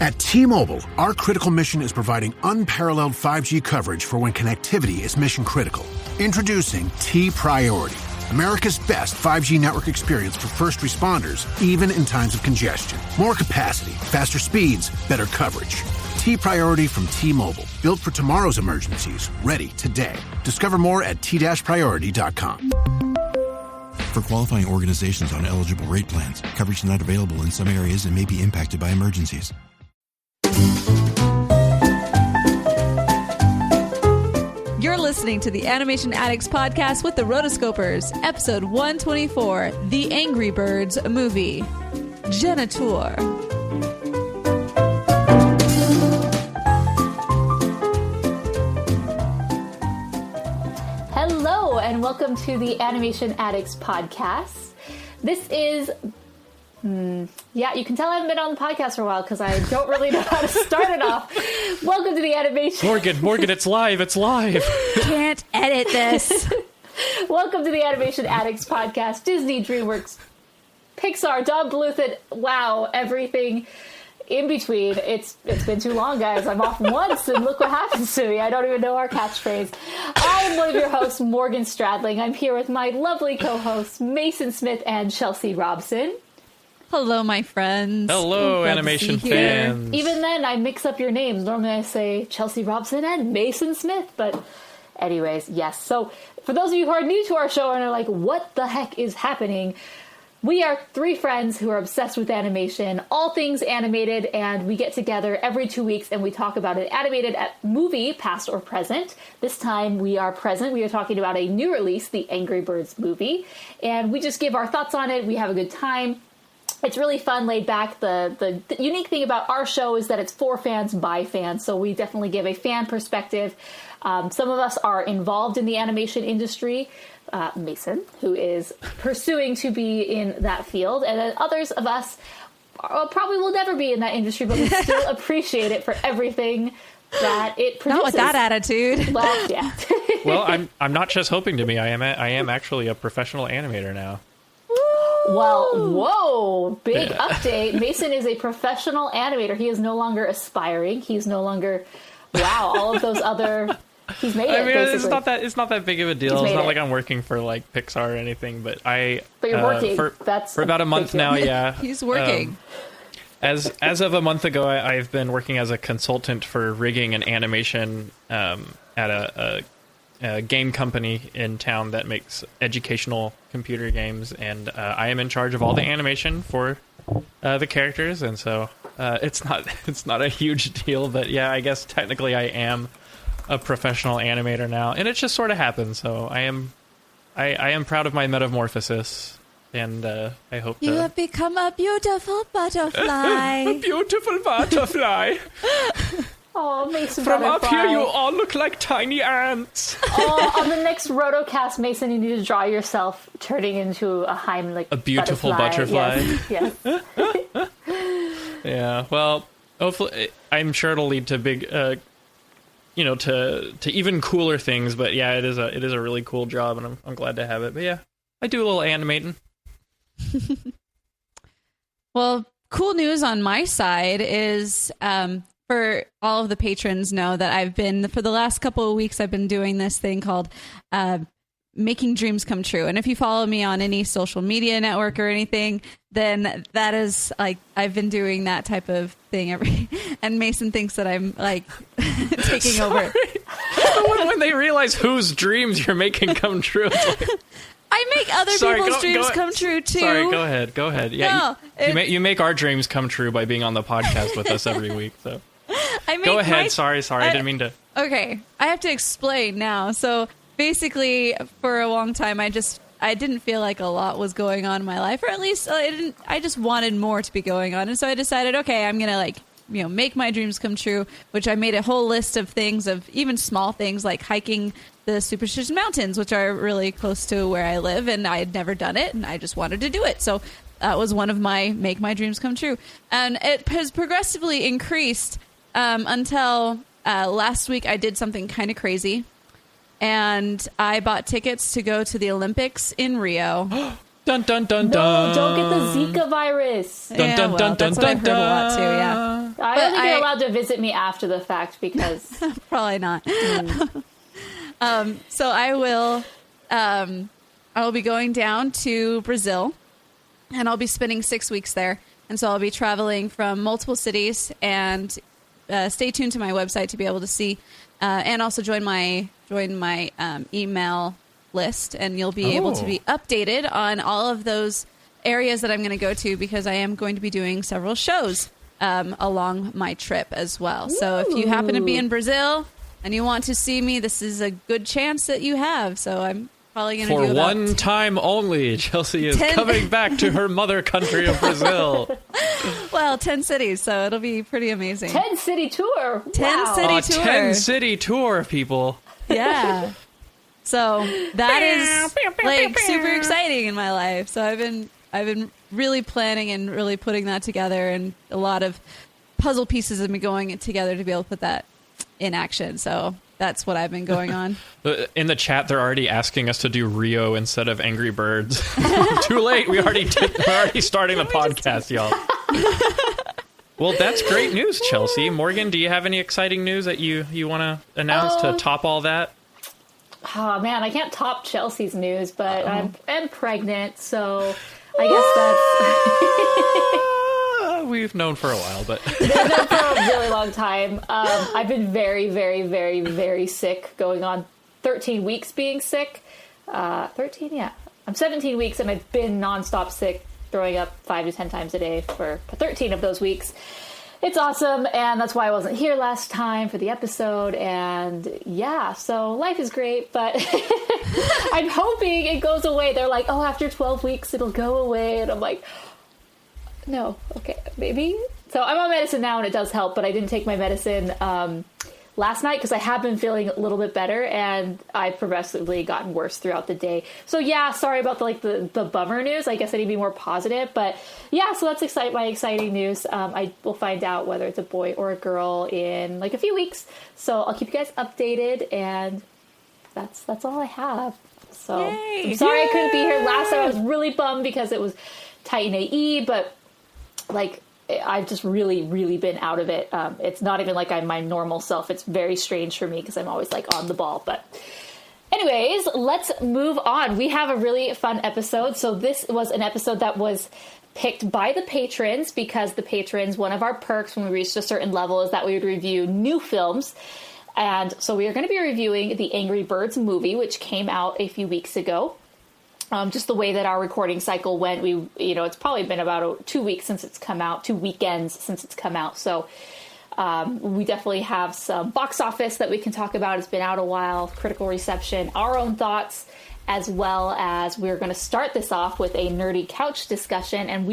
At T-Mobile, our critical mission is providing unparalleled 5G coverage for when connectivity is mission critical. Introducing T-Priority, America's best 5G network experience for first responders, even in times of congestion. More capacity, faster speeds, better coverage. T-Priority from T-Mobile, built for tomorrow's emergencies, ready today. Discover more at t-priority.com. For qualifying organizations on eligible rate plans, coverage not available in some areas and may be impacted by emergencies. You're listening to the Animation Addicts podcast with the Rotoscopers, episode 124, The Angry Birds movie, Genitor. Hello, and welcome to the Animation Addicts podcast. This is... yeah, you can tell I haven't been on the podcast for a while because I don't really know how to start it off. Welcome to the animation... Morgan, it's live. Can't edit this. Welcome to the Animation Addicts podcast. Disney, DreamWorks, Pixar, Don Bluth, and wow, everything in between. It's been too long, guys. I'm off once, and look what happens to me. I don't even know our catchphrase. I am one of your hosts, Morgan Stradling. I'm here with my lovely co-hosts, Mason Smith and Chelsea Robson. Hello, my friends. Hello, animation fans. Even then, I mix up your names. Normally I say Chelsea Robson and Mason Smith, but anyways, yes. So for those of you who are new to our show and are like, what the heck is happening? We are three friends who are obsessed with animation, all things animated, and we get together every 2 weeks and we talk about an animated movie, past or present. This time we are present. We are talking about a new release, the Angry Birds movie, and we just give our thoughts on it. We have a good time. It's really fun, laid back. The unique thing about our show is that it's for fans by fans, so we definitely give a fan perspective. Some of us are involved in the animation industry. Mason, who is pursuing to be in that field, and then others of us probably will never be in that industry, but we still appreciate it for everything that it produces. Not with that attitude. Well, yeah. Well, I'm not just hoping to be. I am actually a professional animator now. Well, whoa, big update. Mason is a professional animator. He is no longer aspiring. He's no longer, wow, all of those other, he's made it, basically. It's not that big of a deal. It's not like I'm working for like Pixar or anything, but you're working. For about a month now, yeah. He's working. As of a month ago, I've been working as a consultant for rigging and animation at a game company in town that makes educational computer games, and I am in charge of all the animation for the characters, and so it's not a huge deal, but yeah, I guess technically I am a professional animator now, and it just sort of happened. So I am proud of my metamorphosis, and I hope you have become a beautiful butterfly. A beautiful butterfly. Oh, Mason From butterfly. up here, you all look like tiny ants. Oh, on the next Rotocast, Mason, you need to draw yourself turning into a Heimlich. A beautiful butterfly. Yes. Yeah. Well, hopefully, I'm sure it'll lead to big, to even cooler things. But yeah, it is a really cool job, and I'm glad to have it. But yeah, I do a little animating. Well, cool news on my side is. For all of the patrons know that I've been, for the last couple of weeks, I've been doing this thing called Making Dreams Come True. And if you follow me on any social media network or anything, then that is like, I've been doing that type of thing and Mason thinks that I'm like taking over. When they realize whose dreams you're making come true. It's like, I make other people's dreams come true too. Sorry, go ahead. Yeah, no, you make our dreams come true by being on the podcast with us every week. So go ahead. Sorry, I didn't mean to. Okay, I have to explain now. So basically, for a long time, I didn't feel like a lot was going on in my life, or at least I just wanted more to be going on, and so I decided, okay, I'm gonna make my dreams come true. Which I made a whole list of things, of even small things like hiking the Superstition Mountains, which are really close to where I live, and I had never done it, and I just wanted to do it. So that was one of my make my dreams come true, and it has progressively increased until last week. I did something kind of crazy, and I bought tickets to go to the Olympics in Rio. Dun dun dun No, dun. don't get the Zika virus. Dun, dun, well, dun, that's dun, what I've heard dun, a lot too, yeah. I don't think you're allowed to visit me after the fact because Probably not. So I will be going down to Brazil, and I'll be spending 6 weeks there. And so I'll be traveling from multiple cities, and stay tuned to my website to be able to see, and also join my email list, and you'll be able to be updated on all of those areas that I'm going to go to, because I am going to be doing several shows along my trip as well. So if you happen to be in Brazil and you want to see me, this is a good chance that you have. So I'm probably going to do For about one time only, Chelsea is coming back to her mother country of Brazil. 10 cities, so it'll be pretty amazing. 10 city tour. 10 city tour. 10 city tour, people. Yeah. So that is like super exciting in my life. So I've been really planning and really putting that together, and a lot of puzzle pieces have been going together to be able to put that in action. So that's what I've been going on. In the chat, they're already asking us to do Rio instead of Angry Birds. Too late. We're already starting the podcast, y'all. Well, that's great news, Chelsea. Morgan, do you have any exciting news that you want to announce to top all that? Oh man, I can't top Chelsea's news, but I'm pregnant, so I guess that's... We've known for a while, but... They've known for a really long time. I've been very, very, very, very sick, going on 13 weeks being sick. 13, yeah. I'm 17 weeks, and I've been nonstop sick, throwing up 5 to 10 times a day for 13 of those weeks. It's awesome, and that's why I wasn't here last time for the episode, and yeah, so life is great, but I'm hoping it goes away. They're like, oh, after 12 weeks it'll go away, and I'm like, no, okay, maybe. So I'm on medicine now, and it does help, but I didn't take my medicine last night because I have been feeling a little bit better, and I've progressively gotten worse throughout the day. So yeah, sorry about the bummer news. I guess I need to be more positive, but yeah, so that's my exciting news. I will find out whether it's a boy or a girl in like a few weeks. So I'll keep you guys updated, and that's all I have. So I'm sorry I couldn't be here last time. I was really bummed because it was Titan AE, but like, I've just really, really been out of it. It's not even like I'm my normal self. It's very strange for me because I'm always like on the ball. But anyways, let's move on. We have a really fun episode. So this was an episode that was picked by the patrons, because the patrons, one of our perks when we reached a certain level is that we would review new films. And so we are going to be reviewing the Angry Birds movie, which came out a few weeks ago. Just the way that our recording cycle went, it's probably been about 2 weeks since it's come out, 2 weekends since it's come out. So we definitely have some box office that we can talk about. It's been out a while, critical reception, our own thoughts, as well as we're going to start this off with a nerdy couch discussion. And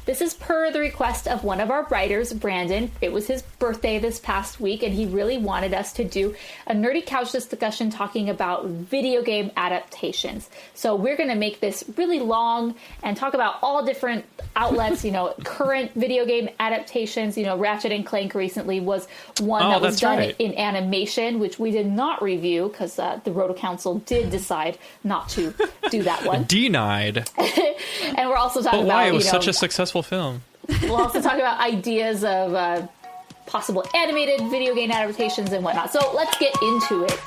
this is per the request of one of our writers, Brandon. It was his birthday this past week, and he really wanted us to do a nerdy couch discussion talking about video game adaptations. So we're going to make this really long and talk about all different outlets, current video game adaptations. Ratchet and Clank recently was one that was done in animation, which we did not review because the Roto Council did decide not to do that one. Denied. And we're also talking about why? It was such a successful film. We'll also talk about ideas of possible animated video game adaptations and whatnot. So let's get into it.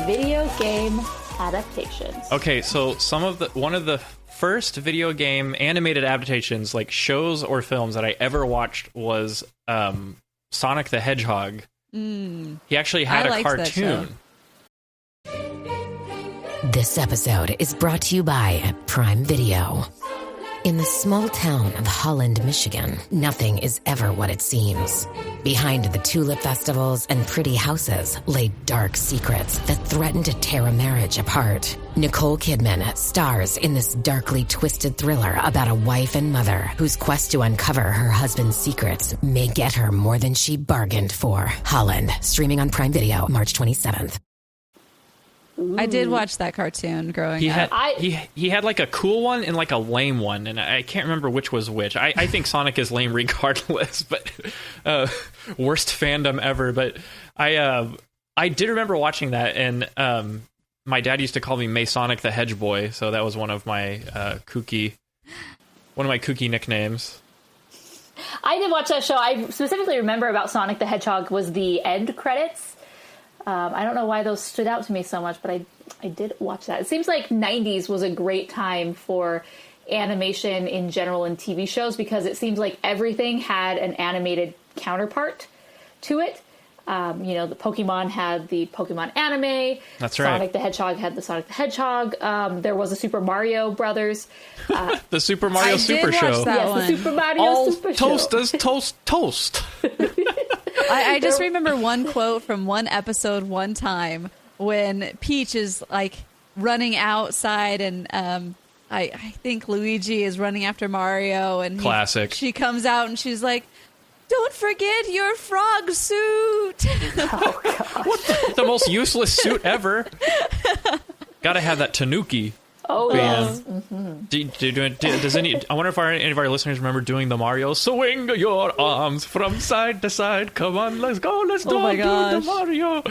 Video game adaptations. Okay, so one of the first video game animated adaptations, like shows or films that I ever watched was Sonic the Hedgehog. He actually had a cartoon. This episode is brought to you by Prime Video. In the small town of Holland, Michigan, nothing is ever what it seems. Behind the tulip festivals and pretty houses lay dark secrets that threaten to tear a marriage apart. Nicole Kidman stars in this darkly twisted thriller about a wife and mother whose quest to uncover her husband's secrets may get her more than she bargained for. Holland, streaming on Prime Video March 27th. I did watch that cartoon growing up. He had like a cool one and like a lame one, and I can't remember which was which. I think Sonic is lame regardless, but worst fandom ever. But I did remember watching that, and my dad used to call me Masonic the Hedge Boy, so that was one of my kooky nicknames. I did watch that show. I specifically remember about Sonic the Hedgehog was the end credits. I don't know why those stood out to me so much, but I did watch that. It seems like 90s was a great time for animation in general in TV shows because it seems like everything had an animated counterpart to it. The Pokemon had the Pokemon anime. That's right. Sonic the Hedgehog had the Sonic the Hedgehog. There was a Super Mario Brothers. The Super Mario Super Show. The Super Mario Super Show. Toasters, toast. I just remember one quote from one episode one time when Peach is like running outside and I think Luigi is running after Mario and classic. She comes out and she's like, "Don't forget your frog suit." Oh, God. What the most useless suit ever. Gotta have that Tanuki. Oh, yes. I wonder if any of our listeners remember doing the Mario swing your arms from side to side. Come on, let's go. Let's do the Mario.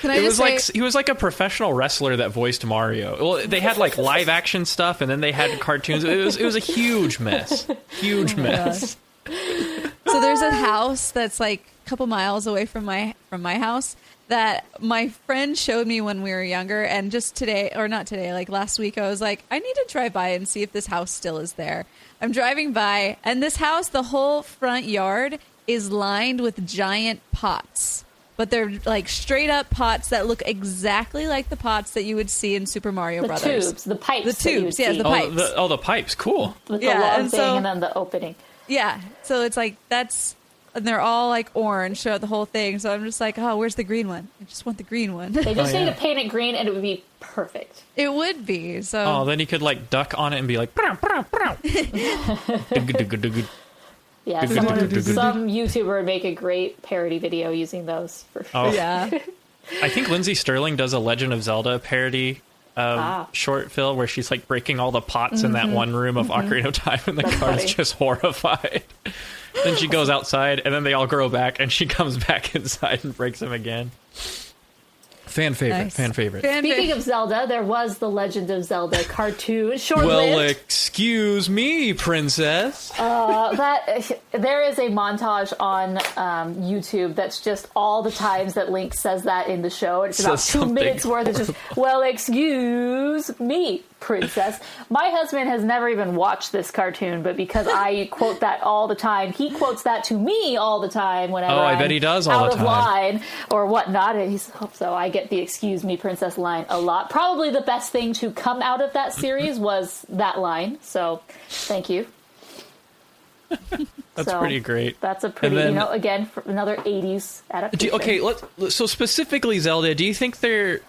He was like a professional wrestler that voiced Mario. Well, they had like live action stuff, and then they had cartoons. It was a huge mess. Huge mess. So there's a house that's like a couple miles away from my house that my friend showed me when we were younger, and just today, or not today, like last week, I was like, I need to drive by and see if this house still is there. I'm driving by, and this house, the whole front yard is lined with giant pots. But they're like straight up pots that look exactly like the pots that you would see in Super Mario Brothers. Tubes, the pipes. The tubes, yes, the pipes. The pipes, cool. With the long thing and then the opening. Yeah, so it's like and they're all like orange throughout the whole thing. So I'm just like, oh, where's the green one? I just want the green one. They just need to paint it green and it would be perfect. It would be. So then you could like duck on it and be like, "Brow, brow, brow." Yeah, some YouTuber would make a great parody video using those for sure. Oh. Yeah. I think Lindsay Sterling does a Legend of Zelda parody short film where she's like breaking all the pots in that one room of Ocarina of Time, and the card's just horrified. Then she goes outside, and then they all grow back, and she comes back inside and breaks them again. Fan favorite. Nice. Fan favorite. Speaking of Zelda, there was the Legend of Zelda cartoon, short-lived. Well, excuse me, princess. There is a montage on YouTube that's just all the times that Link says that in the show. It's about 2 minutes worth of just, well, excuse me, princess. My husband has never even watched this cartoon, but because I quote that all the time, he quotes that to me all the time whenever I bet he does all the time. Out of line or whatnot. And so I get the excuse me, princess line a lot. Probably the best thing to come out of that series was that line. So thank you. That's pretty great. That's a pretty, again, for another 80s adaptation. So specifically Zelda, do you think there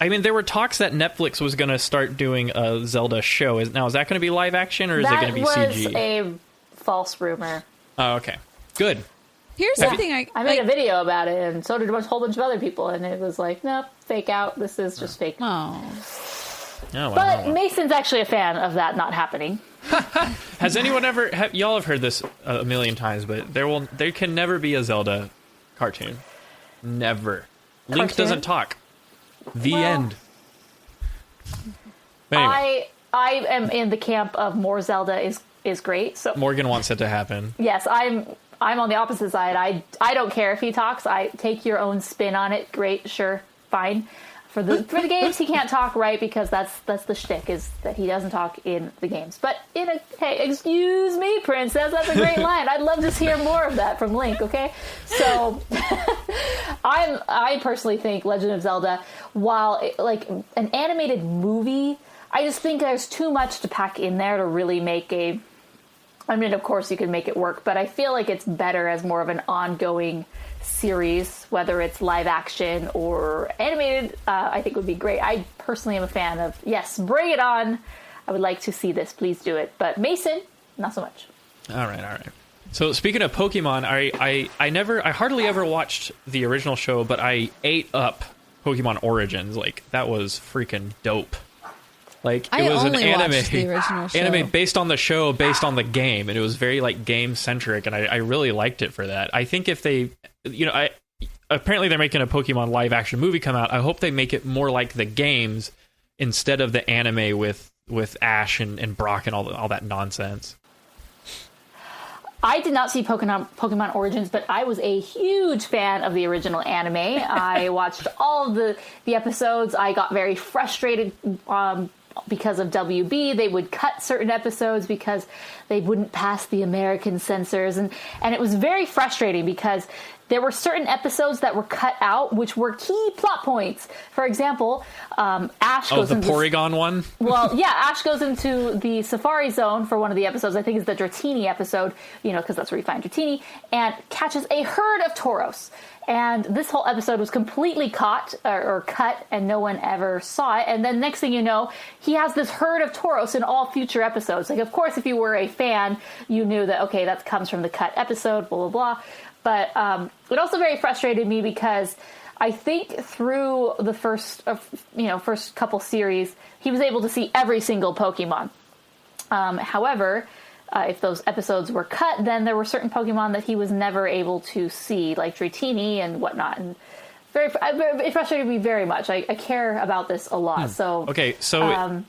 were talks that Netflix was going to start doing a Zelda show. Is that going to be live action, or is it going to be CG? That was a false rumor. Oh, okay. Good. Here's something I made a video about it, and so did a whole bunch of other people, and it was like, nope, fake out. This is just fake. Oh. But Mason's actually a fan of that not happening. Has anyone ever... y'all have heard this a million times, but there can never be a Zelda cartoon. Never. Link doesn't talk. The end. Anyway. I am in the camp of more Zelda is great. So Morgan wants it to happen. Yes, I'm on the opposite side. I don't care if he talks. I take your own spin on it. Great, sure, fine. For the games, he can't talk, right? Because that's the shtick, is that he doesn't talk in the games. But hey, excuse me, princess, that's a great line. I'd love to hear more of that from Link. Okay, so I personally think Legend of Zelda, while like an animated movie, I just think there's too much to pack in there to really make a. I mean, of course, you can make it work, but I feel like it's better as more of an ongoing series, whether it's live action or animated. I think would be great. I personally am a fan of, yes, bring it on. I would like to see this. Please do it. But Mason, not so much. All right. So speaking of Pokemon, I hardly ever watched the original show, but I ate up Pokemon Origins, like that was freaking dope. Like I it was an only anime, watched the original show. anime based on the show, based on the game, and it was very like game centric, and I really liked it for that. I think if they, apparently they're making a Pokemon live action movie come out. I hope they make it more like the games instead of the anime with Ash and Brock and all that nonsense. I did not see Pokemon Origins, but I was a huge fan of the original anime. I watched all of the episodes. I got very frustrated because of WB. They would cut certain episodes because they wouldn't pass the American censors. And it was very frustrating because there were certain episodes that were cut out, which were key plot points. For example, Ash goes into... Oh, the Porygon one? Well, yeah, Ash goes into the Safari Zone for one of the episodes. I think it's the Dratini episode, because that's where you find Dratini, and catches a herd of Tauros. And this whole episode was completely caught or cut, and no one ever saw it. And then next thing you know, he has this herd of Tauros in all future episodes. Like, of course, if you were a fan, you knew that, okay, that comes from the cut episode, blah, blah, blah. But it also very frustrated me because I think through the first couple series, he was able to see every single Pokemon. However, if those episodes were cut, then there were certain Pokemon that he was never able to see, like Dratini and whatnot. And it frustrated me very much. I care about this a lot. So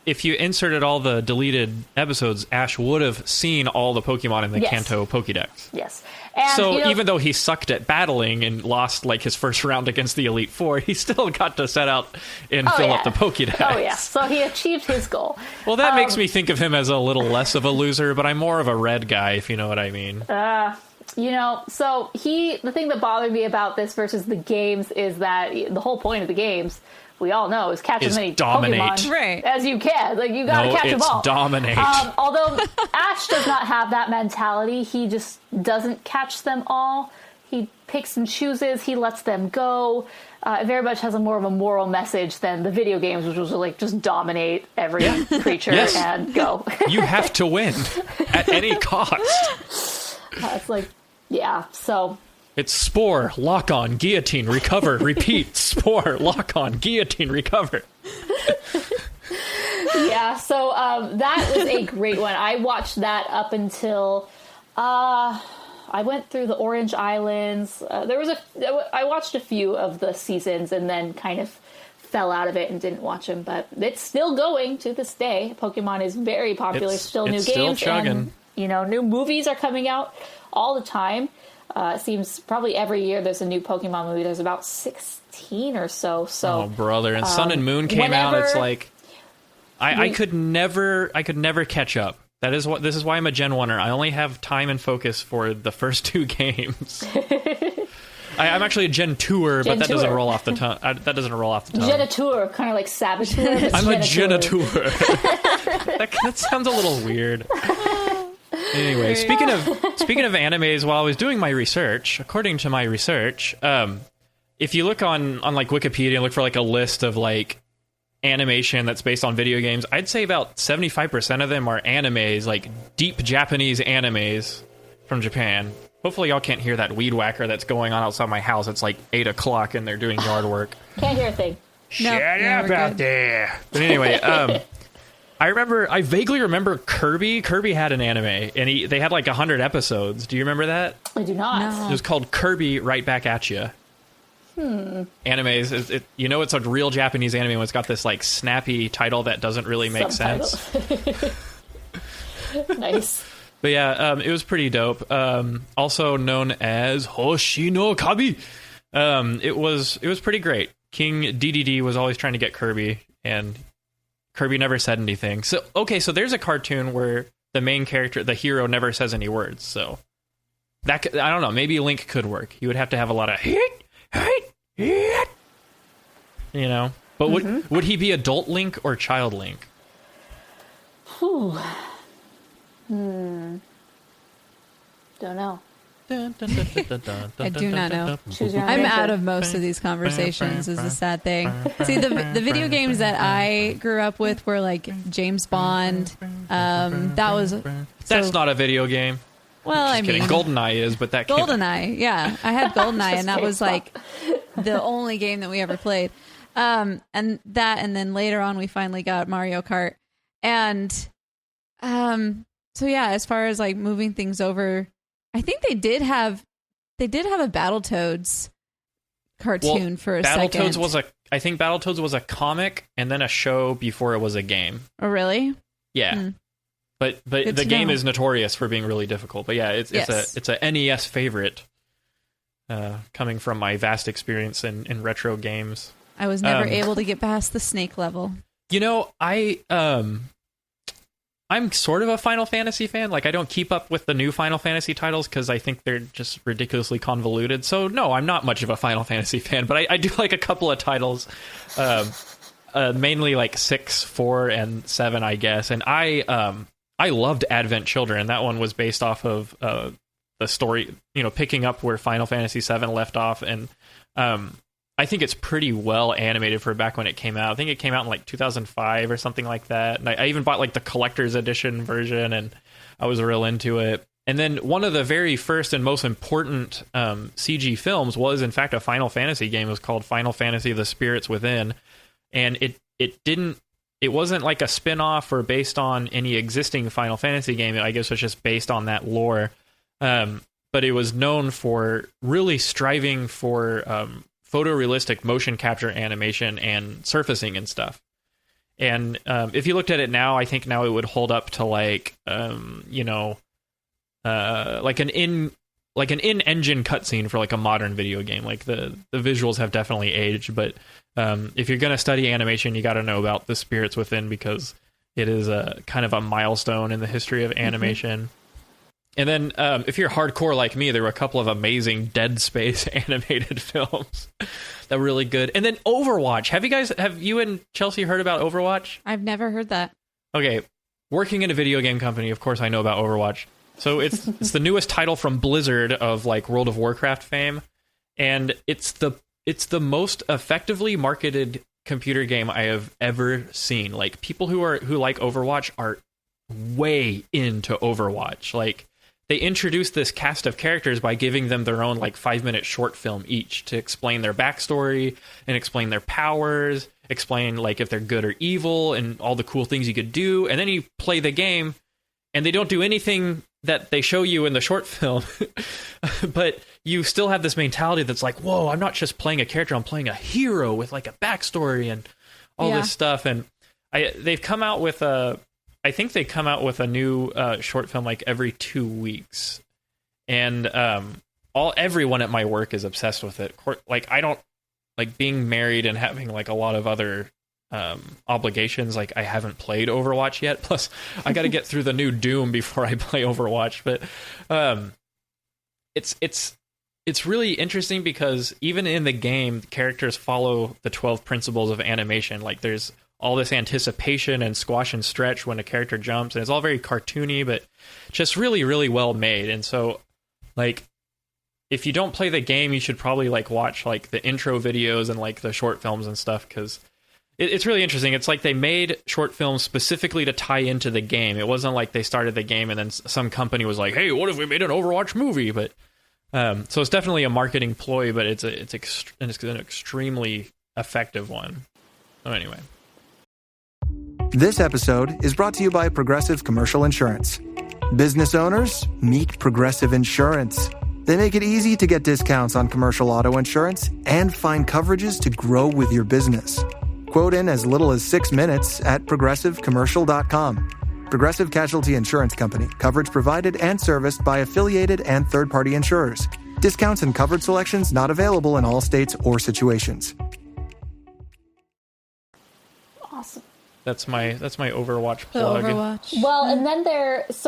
if you inserted all the deleted episodes, Ash would have seen all the Pokemon in the Kanto Pokédex. Yes. And, even though he sucked at battling and lost like his first round against the Elite Four, he still got to set out and fill up the Pokédex. Oh yeah, so he achieved his goal. Well, that makes me think of him as a little less of a loser, but I'm more of a red guy, if you know what I mean. So the thing that bothered me about this versus the games is that the whole point of the games, we all know, is catch as many Pokemon as you can. Like, you gotta catch them all. Dominate. Although Ash does not have that mentality. He just doesn't catch them all. He picks and chooses. He lets them go. It very much has more of a moral message than the video games, which was like just dominate every creature and go. You have to win at any cost. It's like, so... It's Spore, lock on, guillotine, recover, repeat, Spore, lock on, guillotine, recover. So that was a great one. I watched that up until I went through the Orange Islands. I watched a few of the seasons and then kind of fell out of it and didn't watch them, but it's still going to this day. Pokemon is very popular, new games, still chugging. And new movies are coming out all the time. It seems probably every year there's a new Pokemon movie. There's about 16 or so. Oh, brother! And Sun and Moon came out. It's like I could never catch up. This is why I'm a Gen 1er. I only have time and focus for the first two games. I'm actually a Gen 2er, but that doesn't roll off the tongue. That doesn't roll off the tongue. Geniteur, kind of like Saboteur. I'm a Geniteur. that sounds a little weird. Anyway, speaking of animes, while I was doing my research, according to my research, if you look on like Wikipedia and look for like a list of like animation that's based on video games, I'd say about 75% of them are animes, like deep Japanese animes from Japan. Hopefully y'all can't hear that weed whacker that's going on outside my house. It's like 8 o'clock and they're doing yard work. Can't hear a thing. Shut up out there. But anyway, I vaguely remember Kirby. Kirby had an anime, and they had like 100 episodes. Do you remember that? I do not. No. It was called Kirby Right Back at You. Animes, it's a real Japanese anime when it's got this like snappy title that doesn't really make sense. Nice. But yeah, it was pretty dope. Also known as Hoshi no Kabi. It was pretty great. King DDD was always trying to get Kirby, and Kirby never said anything. So there's a cartoon where the main character, the hero, never says any words. So that I don't know. Maybe Link could work. He would have to have a lot of But would he be adult Link or child Link? Don't know. I do not know. Choose your own I'm answer. out of most of these conversations is a sad thing. See, the video games that I grew up with were like James Bond. That's not a video game. Well, Just kidding. GoldenEye is, but that GoldenEye, yeah. I had GoldenEye, and that was like the only game that we ever played. And then later on we finally got Mario Kart. And so yeah, as far as like moving things over, I think they did have a Battletoads cartoon for a second. I think Battletoads was a comic and then a show before it was a game. Oh, really? Yeah. But the game is notorious for being really difficult. But yeah, it's a NES favorite, coming from my vast experience in retro games. I was never able to get past the snake level. You know, I'm sort of a Final Fantasy fan. Like, I don't keep up with the new Final Fantasy titles because I think they're just ridiculously convoluted. So no, I'm not much of a Final Fantasy fan, but I do like a couple of titles. Mainly like 6, 4, and 7, I guess. And I loved Advent Children. That one was based off of the story, picking up where Final Fantasy 7 left off. And I think it's pretty well animated for back when it came out. I think it came out in like 2005 or something like that. And I even bought like the collector's edition version, and I was real into it. And then one of the very first and most important CG films was, in fact, a Final Fantasy game. It was called Final Fantasy: The Spirits Within. And it wasn't like a spin-off or based on any existing Final Fantasy game. I guess it was just based on that lore. But it was known for really striving for photorealistic motion capture animation and surfacing and stuff. And if you looked at it now, I think now it would hold up to like an in-engine cutscene for like a modern video game. Like the visuals have definitely aged, but if you're going to study animation, you got to know about The Spirits Within, because it is a kind of a milestone in the history of animation. Mm-hmm. And then if you're hardcore like me, there were a couple of amazing Dead Space animated films that were really good. And then Overwatch. Have you and Chelsea heard about Overwatch? I've never heard that. Okay. Working in a video game company, of course I know about Overwatch. So it's the newest title from Blizzard of like World of Warcraft fame. And it's the most effectively marketed computer game I have ever seen. Like, people who like Overwatch are way into Overwatch. Like, they introduced this cast of characters by giving them their own like 5-minute short film each to explain their backstory and explain their powers, explain like if they're good or evil and all the cool things you could do. And then you play the game and they don't do anything that they show you in the short film, but you still have this mentality that's like, whoa, I'm not just playing a character, I'm playing a hero with like a backstory and all this stuff. And they've come out with I think they come out with a new short film like every 2 weeks, and everyone at my work is obsessed with it. Like, I don't like being married and having like a lot of other obligations. Like, I haven't played Overwatch yet. Plus, I got to get through the new Doom before I play Overwatch. But it's really interesting because even in the game, characters follow the 12 principles of animation. Like, there's all this anticipation and squash and stretch when a character jumps, and it's all very cartoony, but just really, really well made. And so, like, if you don't play the game, you should probably like watch like the intro videos and like the short films and stuff, because it's really interesting. It's like they made short films specifically to tie into the game. It wasn't like they started the game and then some company was like, hey, what if we made an Overwatch movie? But so it's definitely a marketing ploy, but it's an extremely effective one. So anyway. This episode is brought to you by Progressive Commercial Insurance. Business owners, meet Progressive Insurance. They make it easy to get discounts on commercial auto insurance and find coverages to grow with your business. Quote in as little as 6 minutes at progressivecommercial.com. Progressive Casualty Insurance Company. Coverage provided and serviced by affiliated and third-party insurers. Discounts and coverage selections not available in all states or situations. Awesome. That's my Overwatch plug. Overwatch. Well, and then there's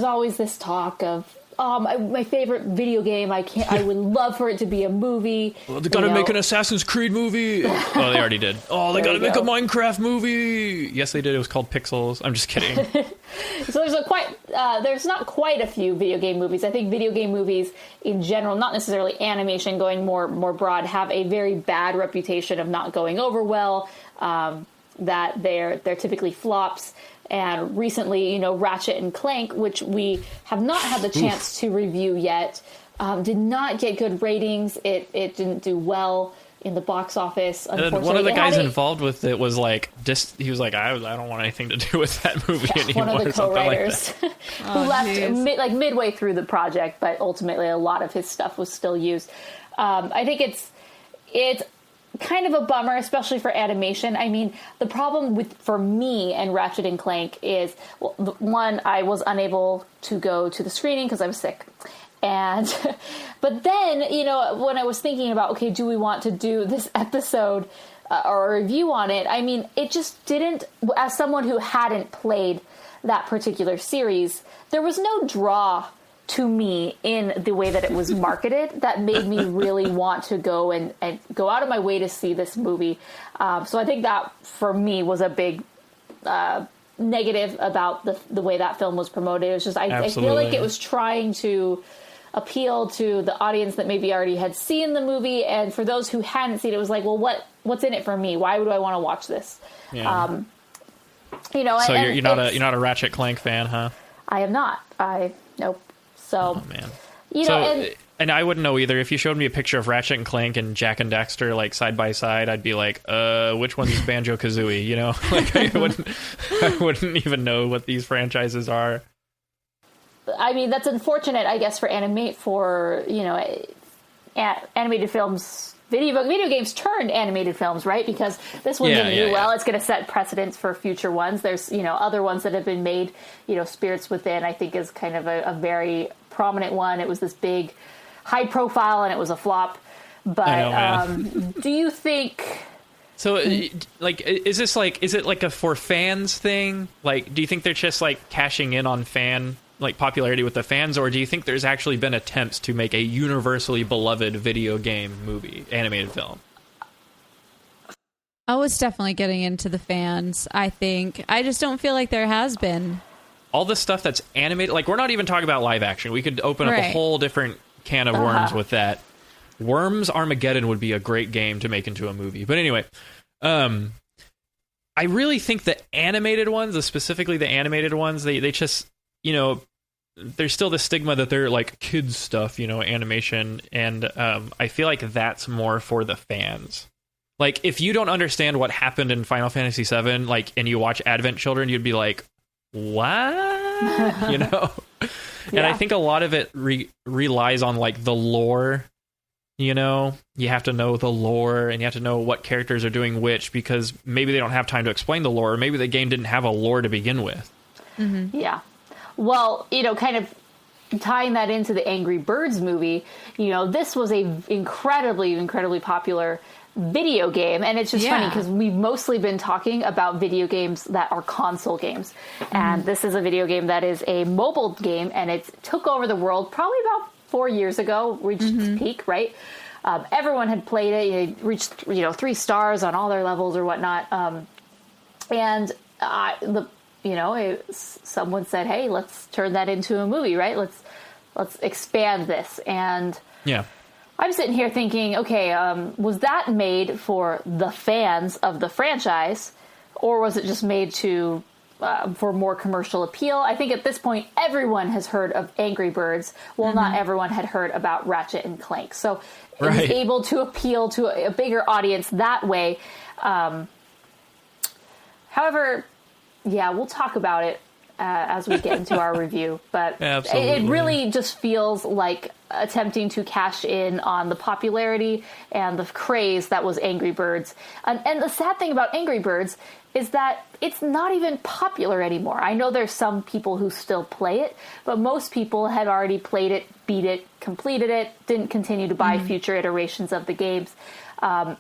always this talk of my favorite video game. I would love for it to be a movie. Well, they gotta make an Assassin's Creed movie. Oh, they already did. Oh, they gotta make a Minecraft movie. Yes, they did. It was called Pixels. I'm just kidding. So there's not quite a few video game movies. I think video game movies in general, not necessarily animation, going more broad, have a very bad reputation of not going over well. That they're typically flops. And recently, Ratchet and Clank, which we have not had the chance to review yet, did not get good ratings. It didn't do well. in the box office. And one of the guys involved with it was like, he was like, I don't want anything to do with that movie anymore. One of the co-writers who left midway through the project, but ultimately a lot of his stuff was still used. I think it's kind of a bummer, especially for animation. I mean, the problem for me and Ratchet and Clank is, well, one, I was unable to go to the screening because I was sick. And, but then, you know, when I was thinking about, okay, do we want to do this episode or a review on it? I mean, it just didn't, as someone who hadn't played that particular series, there was no draw to me in the way that it was marketed that made me really want to go and go out of my way to see this movie. So I think that for me was a big negative about the way that film was promoted. It was just, I feel like it was trying to appeal to the audience that maybe already had seen the movie, and for those who hadn't seen it, it was like, well, what's in it for me? Why would I want to watch this? Yeah. You know, so you're not a Ratchet Clank fan, huh? I am not. Nope. So, oh, man. You know, and I wouldn't know either. If you showed me a picture of Ratchet and Clank and Jak and Daxter like side by side, I'd be like, which one's Banjo-Kazooie? You know, like I wouldn't even know what these franchises are. I mean, that's unfortunate, I guess, for animated films. Video games turned animated films, right? Because this one didn't do well. It's going to set precedents for future ones. There's, other ones that have been made. Spirits Within, I think, is kind of a very prominent one. It was this big, high profile, and it was a flop. But do you think? So, is it like a for fans thing? Like, do you think they're just like cashing in on popularity with the fans, or do you think there's actually been attempts to make a universally beloved video game movie, animated film? Oh, it's definitely getting into the fans, I think. I just don't feel like there has been. All the stuff that's animated, like, we're not even talking about live action. We could open up a whole different can of worms with that. Worms Armageddon would be a great game to make into a movie. But anyway, I really think the animated ones, specifically the animated ones, they just, there's still the stigma that they're like kids stuff, animation. And I feel like that's more for the fans. Like, if you don't understand what happened in Final Fantasy VII, like, and you watch Advent Children, you'd be like, what? And I think a lot of it relies on like the lore. You have to know the lore, and you have to know what characters are doing which, because maybe they don't have time to explain the lore, or maybe the game didn't have a lore to begin with. Mm-hmm. Yeah. Well, kind of tying that into the Angry Birds movie, this was a incredibly, incredibly popular video game. And it's just funny because we've mostly been talking about video games that are console games. Mm-hmm. And this is a video game that is a mobile game, and it took over the world probably about 4 years ago, reached its peak, right? Everyone had played it. It reached, 3 stars on all their levels or whatnot. Someone said, "Hey, let's turn that into a movie, right? Let's expand this." And I'm sitting here thinking, okay, was that made for the fans of the franchise, or was it just made for more commercial appeal? I think at this point, everyone has heard of Angry Birds. Well, not everyone had heard about Ratchet and Clank, so it was able to appeal to a bigger audience that way. However, we'll talk about it as we get into our review. But it really just feels like attempting to cash in on the popularity and the craze that was Angry Birds. And the sad thing about Angry Birds is that it's not even popular anymore. I know there's some people who still play it, but most people had already played it, beat it, completed it, didn't continue to buy future iterations of the games. And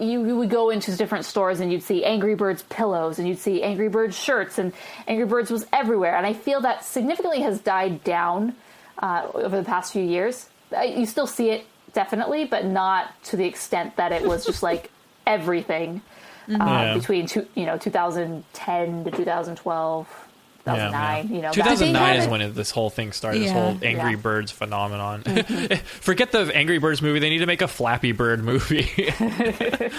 you would go into different stores and you'd see Angry Birds pillows, and you'd see Angry Birds shirts, and Angry Birds was everywhere. And I feel that significantly has died down over the past few years. You still see it, definitely, but not to the extent that it was just like everything between 2010 to 2012. 2009, 2009 is when this whole thing started, this whole Angry Birds phenomenon. Forget the Angry Birds movie, they need to make a Flappy Bird movie.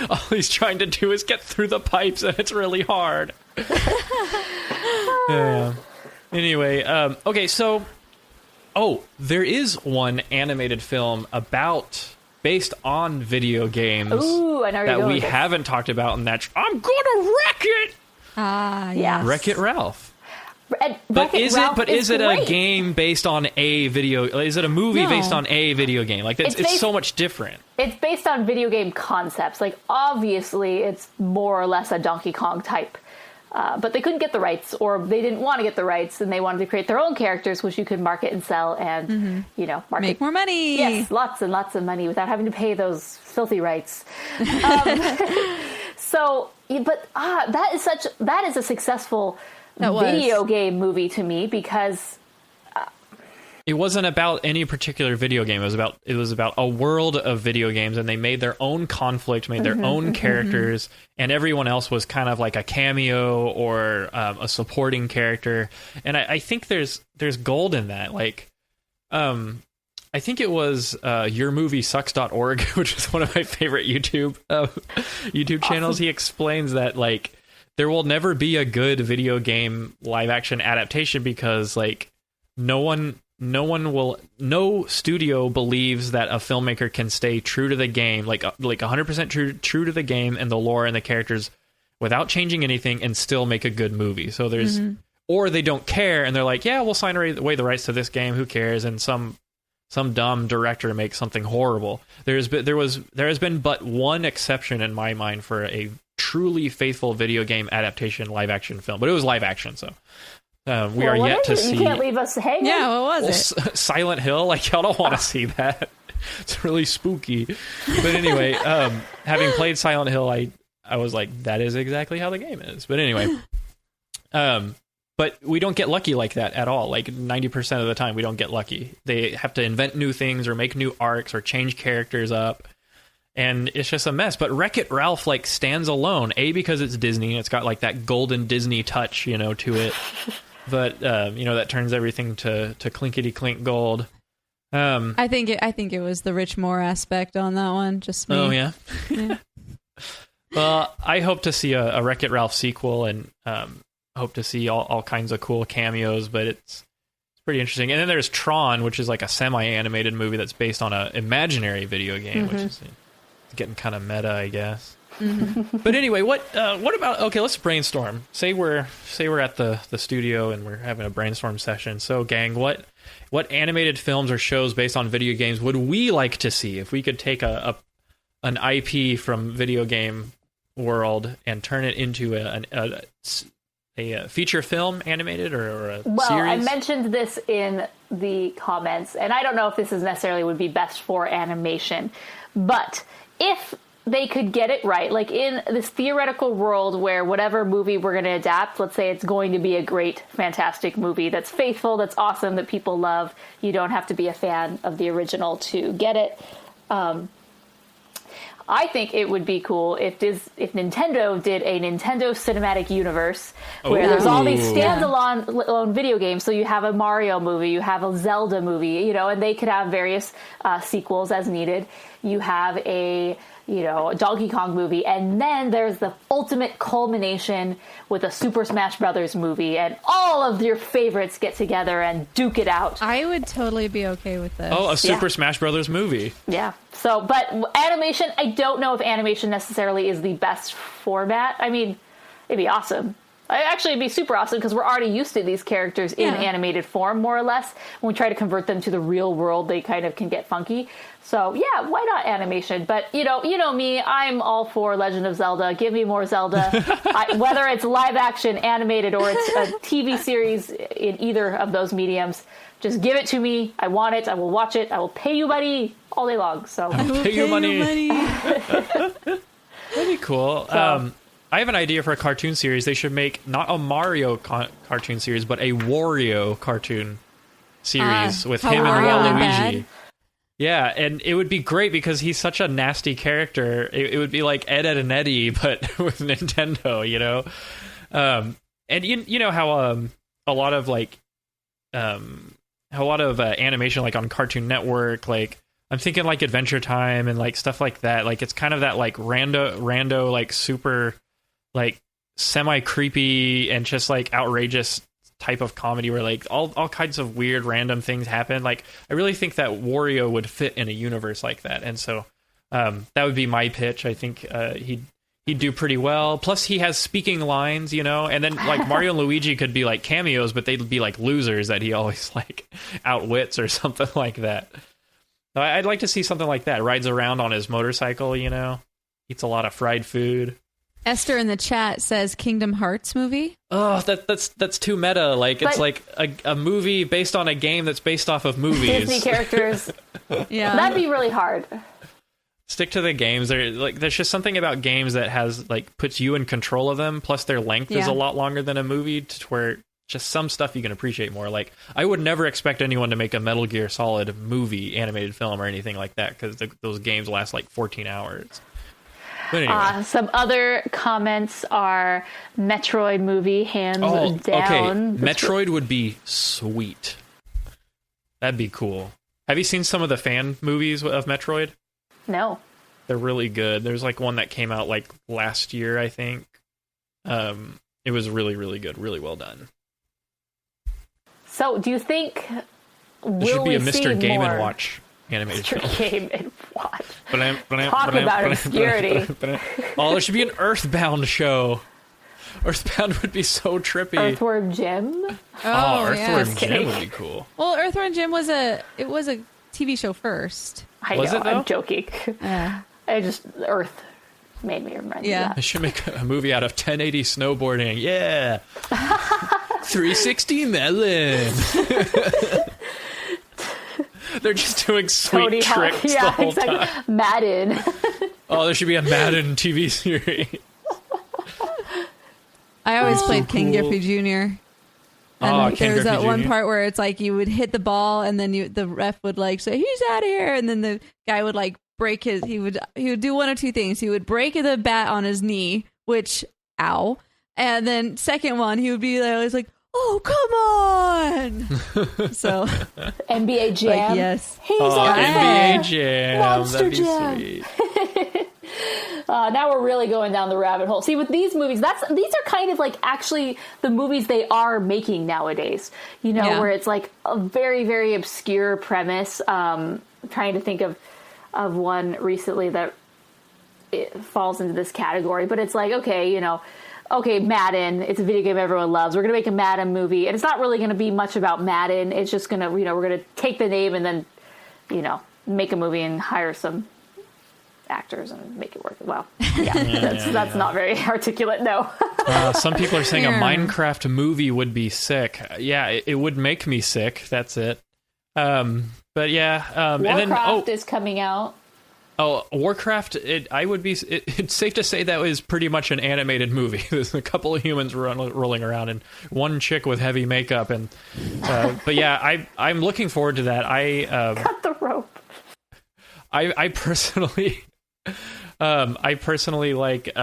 All he's trying to do is get through the pipes, and it's really hard. Anyway, okay, so there is one animated film about based on video games Ooh, I know that we with this. haven't talked about in that. I'm gonna wreck it. Yeah. Wreck-It Ralph. And But Wreck-It is Ralph it? But is it a great. game based on a video? Is it a movie No. based on a video game? Like it's so much different. It's based on video game concepts. Like, obviously, it's more or less a Donkey Kong type. But they couldn't get the rights, or they didn't want to get the rights, and they wanted to create their own characters, which you could market and sell and, market. Make more money. Yes, lots and lots of money without having to pay those filthy rights. That is a successful video game movie to me, because It wasn't about any particular video game. It was about a world of video games, and they made their own conflict, made their own characters, and everyone else was kind of like a cameo or a supporting character. And I think there's gold in that. Like, I think it was yourmoviesucks.org, which is one of my favorite YouTube channels. He explains that, like, there will never be a good video game live action adaptation because, like, no studio believes that a filmmaker can stay true to the game, like 100% true to the game and the lore and the characters without changing anything and still make a good movie. So there's, or they don't care and they're like, yeah, we'll sign away the rights to this game. Who cares? And some dumb director makes something horrible. There has been but one exception in my mind for a truly faithful video game adaptation live action film, but it was live action. So we are yet to see. You can't leave us hanging. Yeah, what was it? Silent Hill. Like, y'all don't want to see that. It's really spooky. But anyway, having played Silent Hill, I was like, that is exactly how the game is. But anyway, but we don't get lucky like that at all. Like 90% of the time, we don't get lucky. They have to invent new things or make new arcs or change characters up. And it's just a mess. But Wreck-It Ralph, like, stands alone. Because it's Disney and it's got like that golden Disney touch, to it. But that turns everything to clinkety clink gold. I think it was the Rich Moore aspect on that one. Just me. Oh yeah. Well, I hope to see a Wreck-It Ralph sequel, and hope to see all kinds of cool cameos. But it's pretty interesting. And then there's Tron, which is like a semi-animated movie that's based on an imaginary video game, which is getting kind of meta, I guess. But anyway, what about, okay, let's brainstorm. Say we're at the studio and we're having a brainstorm session. So gang, what animated films or shows based on video games would we like to see if we could take an IP from video game world and turn it into a feature film, animated or a series? I mentioned this in the comments, and I don't know if this is necessarily would be best for animation, but if they could get it right, like in this theoretical world where whatever movie we're going to adapt, let's say it's going to be a great, fantastic movie that's faithful, that's awesome, that people love. You don't have to be a fan of the original to get it. I think it would be cool if Nintendo did a Nintendo Cinematic Universe where there's all these standalone video games. So you have a Mario movie, you have a Zelda movie, and they could have various sequels as needed. You have a Donkey Kong movie, and then there's the ultimate culmination with a Super Smash Brothers movie, and all of your favorites get together and duke it out. I would totally be okay with this. Oh, a Super Smash Brothers movie. Yeah. So, but animation, I don't know if animation necessarily is the best format. I mean, it'd be awesome. It'd be super awesome because we're already used to these characters in animated form, more or less. When we try to convert them to the real world, they kind of can get funky. So, yeah, why not animation? But, you know me, I'm all for Legend of Zelda. Give me more Zelda. Whether it's live action, animated, or it's a TV series in either of those mediums, just give it to me. I want it. I will watch it. I will pay you money all day long. So I will pay you money. That'd be cool. So, I have an idea for a cartoon series. They should make not a Mario cartoon series, but a Wario cartoon series with him and Waluigi. Yeah, and it would be great because he's such a nasty character. It would be like Ed, Edd and Eddy, but with Nintendo, and you know how a lot of animation, like on Cartoon Network, like I'm thinking like Adventure Time and like stuff like that. Like it's kind of that like rando like super like semi creepy and just like outrageous type of comedy where like all kinds of weird random things happen. Like I really think that Wario would fit in a universe like that, and so that would be my pitch. I think he'd do pretty well. Plus he has speaking lines, you know, and then like Mario and Luigi could be like cameos, but they'd be like losers that he always like outwits or something like that. I'd like to see something like that. Rides around on his motorcycle, you know, eats a lot of fried food. Esther in the chat says Kingdom Hearts movie. Oh, that's too meta. Like it's like a movie based on a game that's based off of movies. Disney characters. Yeah, that'd be really hard. Stick to the games. There's just something about games that has like puts you in control of them. Plus, their length is a lot longer than a movie, to where just some stuff you can appreciate more. Like I would never expect anyone to make a Metal Gear Solid movie, animated film, or anything like that because those games last like 14 hours. But anyway. Some other comments are Metroid movie, hands down. Okay. Metroid would be sweet. That'd be cool. Have you seen some of the fan movies of Metroid? No. They're really good. There's like one that came out like last year, I think. It was really, really good. Really well done. So do you think there should be a Mr. Game & Watch animated film. Game and Watch. Talk about obscurity. Oh, there should be an Earthbound show. Earthbound would be so trippy. Earthworm Jim? Earthworm Jim would be cool. Well, Earthworm Jim was a TV show first. I was know, it though? I'm joking. Earth made me remember that. I should make a movie out of 1080 snowboarding. Yeah. 360 melon. They're just doing sweet Tony tricks Hawk. Yeah, the whole exactly. time. Madden. Oh, there should be a Madden TV series. I always played King Griffey Jr. And there was that one part where it's like you would hit the ball and then the ref would like say he's out of here, and then the guy would like break his. He would do one of two things. He would break the bat on his knee, which ow, and then second one he would be always like, oh come on. So NBA Jam. Like, yes. He's NBA Jam. Monster That'd be Jam. sweet. Now we're really going down the rabbit hole. See, with these movies, these are kind of like actually the movies they are making nowadays. You know, where it's like a very, very obscure premise. I'm trying to think of one recently that it falls into this category, but it's like, okay, Madden, it's a video game everyone loves. We're going to make a Madden movie, and it's not really going to be much about Madden. It's just going to, we're going to take the name and then, make a movie and hire some actors and make it work. Well, that's not very articulate. No. Some people are saying a Minecraft movie would be sick. Yeah, it would make me sick. That's it. But yeah, Warcraft is coming out. Oh, Warcraft! It's safe to say that was pretty much an animated movie. There's a couple of humans rolling around and one chick with heavy makeup, and but yeah, I'm looking forward to that. Cut the rope. I personally, like.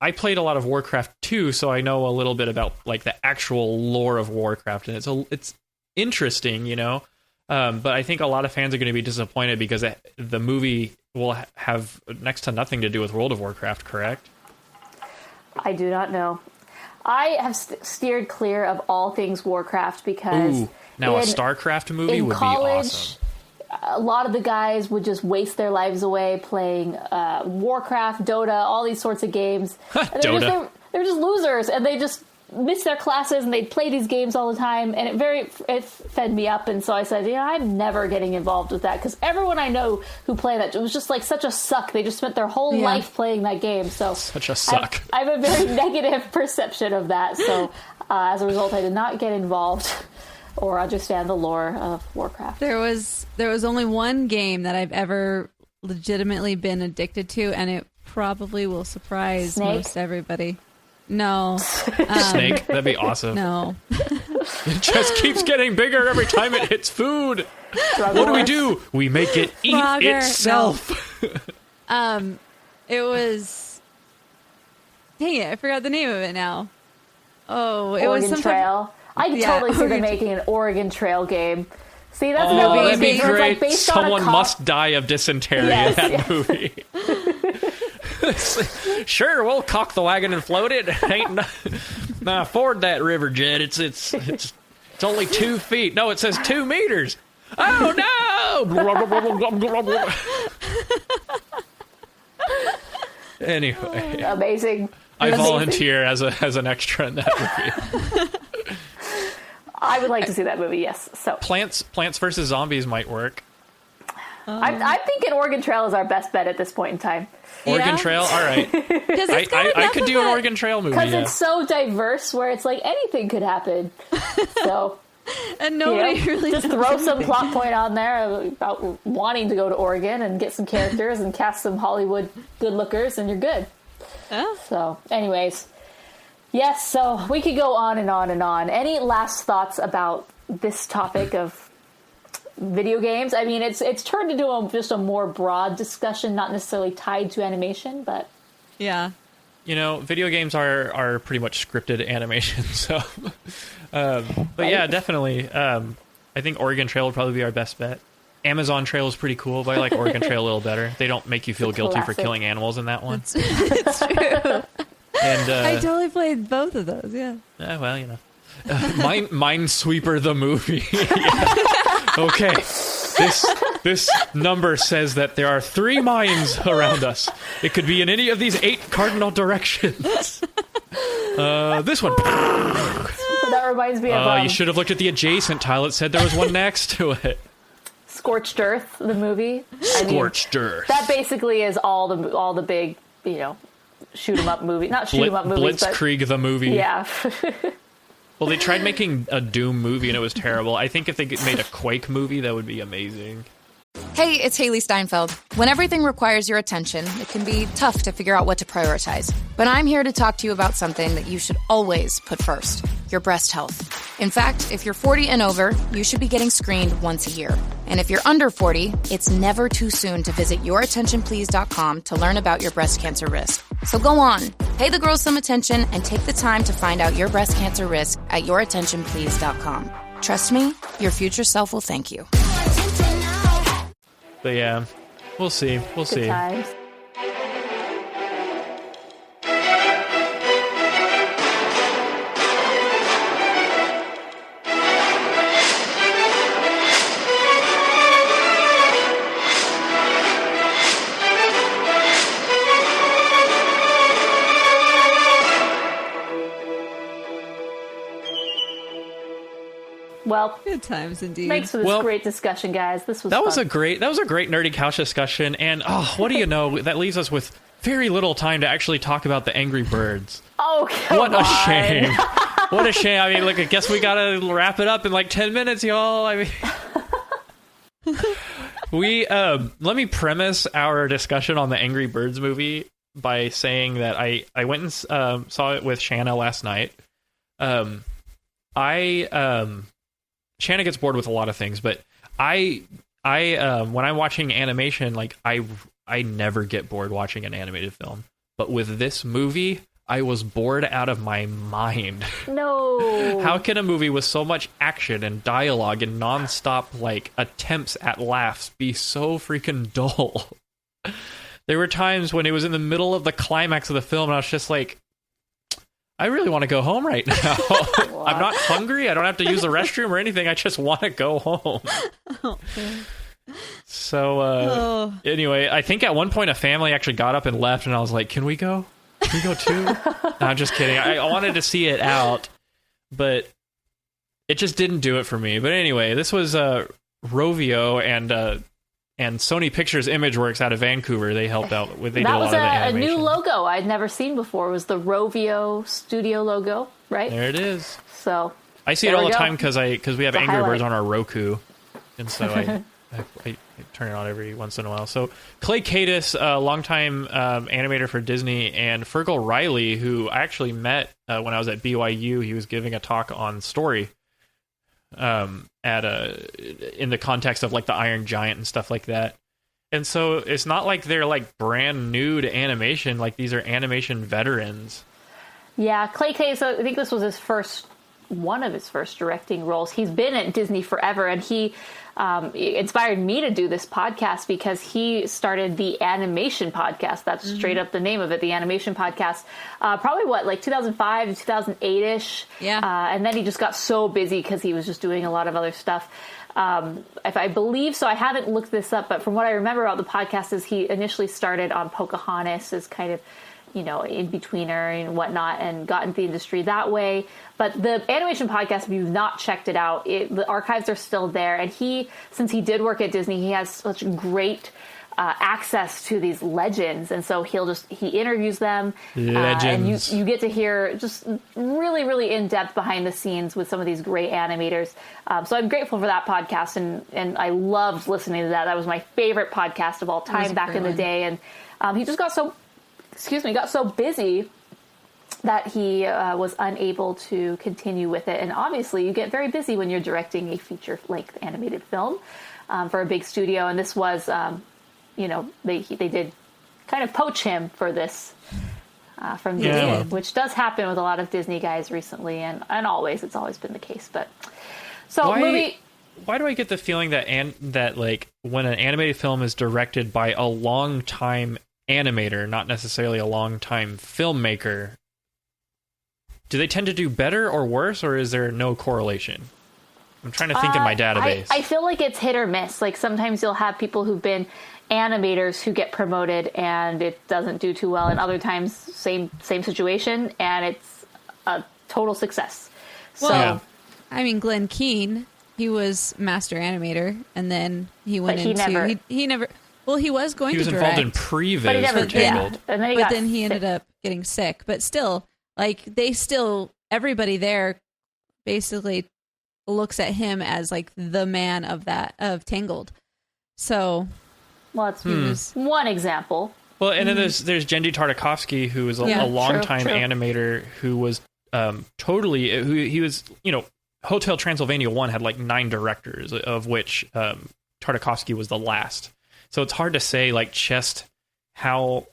I played a lot of Warcraft 2, so I know a little bit about like the actual lore of Warcraft, and it's interesting, But I think a lot of fans are going to be disappointed because the movie will have next to nothing to do with World of Warcraft, correct? I do not know. I have steered clear of all things Warcraft because... a StarCraft movie would be awesome. A lot of the guys would just waste their lives away playing Warcraft, Dota, all these sorts of games. Dota. They're just losers, and they just miss their classes, and they'd play these games all the time, and it fed me up. And so I said, I'm never getting involved with that, because everyone I know who played that, it was just like such a suck. They just spent their whole life playing that game. So such a suck. I have a very negative perception of that. So as a result, I did not get involved or understand the lore of Warcraft. There was only one game that I've ever legitimately been addicted to, and it probably will surprise most everybody. No. Snake? That'd be awesome. No. It just keeps getting bigger every time it hits food. What do? We make it eat itself. No. It was... Dang it, I forgot the name of it now. Oh, it Oregon was some Trail. I could totally see them making an Oregon Trail game. See, that's that'd be great. Like Someone must die of dysentery in that movie. Sure, we'll cock the wagon and float it. Nah, ford that river, Jed. It's only 2 feet. No, it says 2 meters. Oh no! Anyway, Amazing. I volunteer as an extra in that movie. I would like to see that movie. Yes. So Plants versus Zombies might work. I'm thinking Oregon Trail is our best bet at this point in time. Oregon Trail, all right. I could do an Oregon Trail movie. Because it's so diverse where it's like anything could happen. So, and nobody really just throw some plot point on there about wanting to go to Oregon and get some characters and cast some Hollywood good lookers and you're good. Oh. So, anyways. Yes, so we could go on and on and on. Any last thoughts about this topic of video games? I mean, it's turned into just a more broad discussion, not necessarily tied to animation, but yeah, video games are pretty much scripted animation. So, but yeah, definitely. I think Oregon Trail would probably be our best bet. Amazon Trail is pretty cool, but I like Oregon Trail a little better. They don't make you feel guilty for killing animals in that one. It's true. And I totally played both of those. Yeah. Well, Minesweeper the movie. Okay, this number says that there are 3 mines around us. It could be in any of these 8 cardinal directions. This one. That reminds me of. You should have looked at the adjacent tile. It said there was one next to it. Scorched Earth, the movie. Scorched Earth. That basically is all the big, shoot 'em up movie. Not shoot 'em up movies, Blitzkrieg the movie. Yeah. Well, they tried making a Doom movie and it was terrible. I think if they made a Quake movie, that would be amazing. Hey, it's Haley Steinfeld. When everything requires your attention, it can be tough to figure out what to prioritize. But I'm here to talk to you about something that you should always put first, your breast health. In fact, if you're 40 and over, you should be getting screened once a year. And if you're under 40, it's never too soon to visit yourattentionplease.com to learn about your breast cancer risk. So go on, pay the girls some attention and take the time to find out your breast cancer risk at yourattentionplease.com. Trust me, your future self will thank you. But yeah, we'll see. We'll see. Times. Well, good times indeed. Thanks for this great discussion, guys. This was fun. That was a great nerdy couch discussion, and what do you know? That leaves us with very little time to actually talk about the Angry Birds. Oh, come what a on. shame! What a shame! I mean, look, I guess we gotta wrap it up in like 10 minutes, y'all. I mean, let me premise our discussion on the Angry Birds movie by saying that I went and saw it with Shanna last night. Shanna gets bored with a lot of things, but I when I'm watching animation, like I never get bored watching an animated film. But with this movie, I was bored out of my mind. No. How can a movie with so much action and dialogue and nonstop like attempts at laughs be so freaking dull? There were times when it was in the middle of the climax of the film, and I was just like, I really want to go home right now. I'm not hungry. I don't have to use the restroom or anything. I just want to go home. So, anyway, I think at one point a family actually got up and left, and I was like, can we go? Can we go too? No, I'm just kidding. I wanted to see it out, but it just didn't do it for me. But anyway, this was Rovio and Sony Pictures Imageworks out of Vancouver. They helped out with. They did a lot of the animation. That was a new logo I'd never seen before. It was the Rovio Studio logo, right? There it is. So I see it all the time because we have Angry Birds on our Roku, and so I turn it on every once in a while. So Clay Cadis, a longtime animator for Disney, and Fergal Riley, who I actually met when I was at BYU. He was giving a talk on story. In the context of like the Iron Giant and stuff like that. And so it's not like they're like brand new to animation, like these are animation veterans. Yeah, Clay Case, I think this was his first one of his first directing roles. He's been at Disney forever, and he inspired me to do this podcast because he started the Animation Podcast. That's straight up the name of it, the Animation Podcast. Probably like 2005 to 2008-ish. Yeah. And then he just got so busy because he was just doing a lot of other stuff. If I believe so, I haven't looked this up, but from what I remember about the podcast is he initially started on Pocahontas as kind of, in-betweener and whatnot, and got into the industry that way. But the Animation Podcast, if you've not checked it out, the archives are still there. And since he did work at Disney, he has such great access to these legends. And so he interviews them. Legends. And you get to hear just really, really in-depth behind the scenes with some of these great animators. So I'm grateful for that podcast. And I loved listening to that. That was my favorite podcast of all time back in the day. And he just got so busy that he was unable to continue with it. And obviously you get very busy when you're directing a feature-length animated film for a big studio. And this was, they did kind of poach him for this from Disney, which does happen with a lot of Disney guys recently. And always, it's always been the case. But so why do I get the feeling that like when an animated film is directed by a long-time animator, not necessarily a long-time filmmaker, do they tend to do better or worse, or is there no correlation? I'm trying to think in my database. I feel like it's hit or miss. Like sometimes you'll have people who've been animators who get promoted and it doesn't do too well, and other times same situation and it's a total success. Well, I mean, Glenn Keane, he was master animator, and then he went into he never. Well, he was going to direct. He was involved in previs for Tangled. But then he ended up getting sick. But still, everybody there basically looks at him as like the man of Tangled. So, well, it's one example. Well, and then there's Genndy Tartakovsky, who was a longtime animator who was he was, Hotel Transylvania 1 had like 9 directors, of which Tartakovsky was the last. So it's hard to say like just how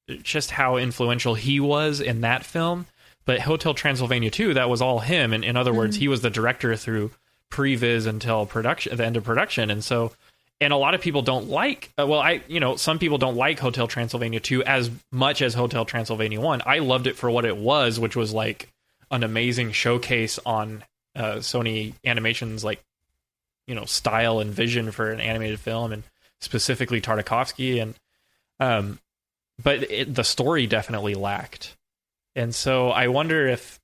influential he was in that film. But Hotel Transylvania 2, that was all him. And in other words, he was the director through previs until the end of production. And so, and a lot of people don't like, some people don't like Hotel Transylvania 2 as much as Hotel Transylvania 1. I loved it for what it was, which was like an amazing showcase on Sony Animation's like, style and vision for an animated film, and specifically Tartakovsky. And but the story definitely lacked. And so I wonder if,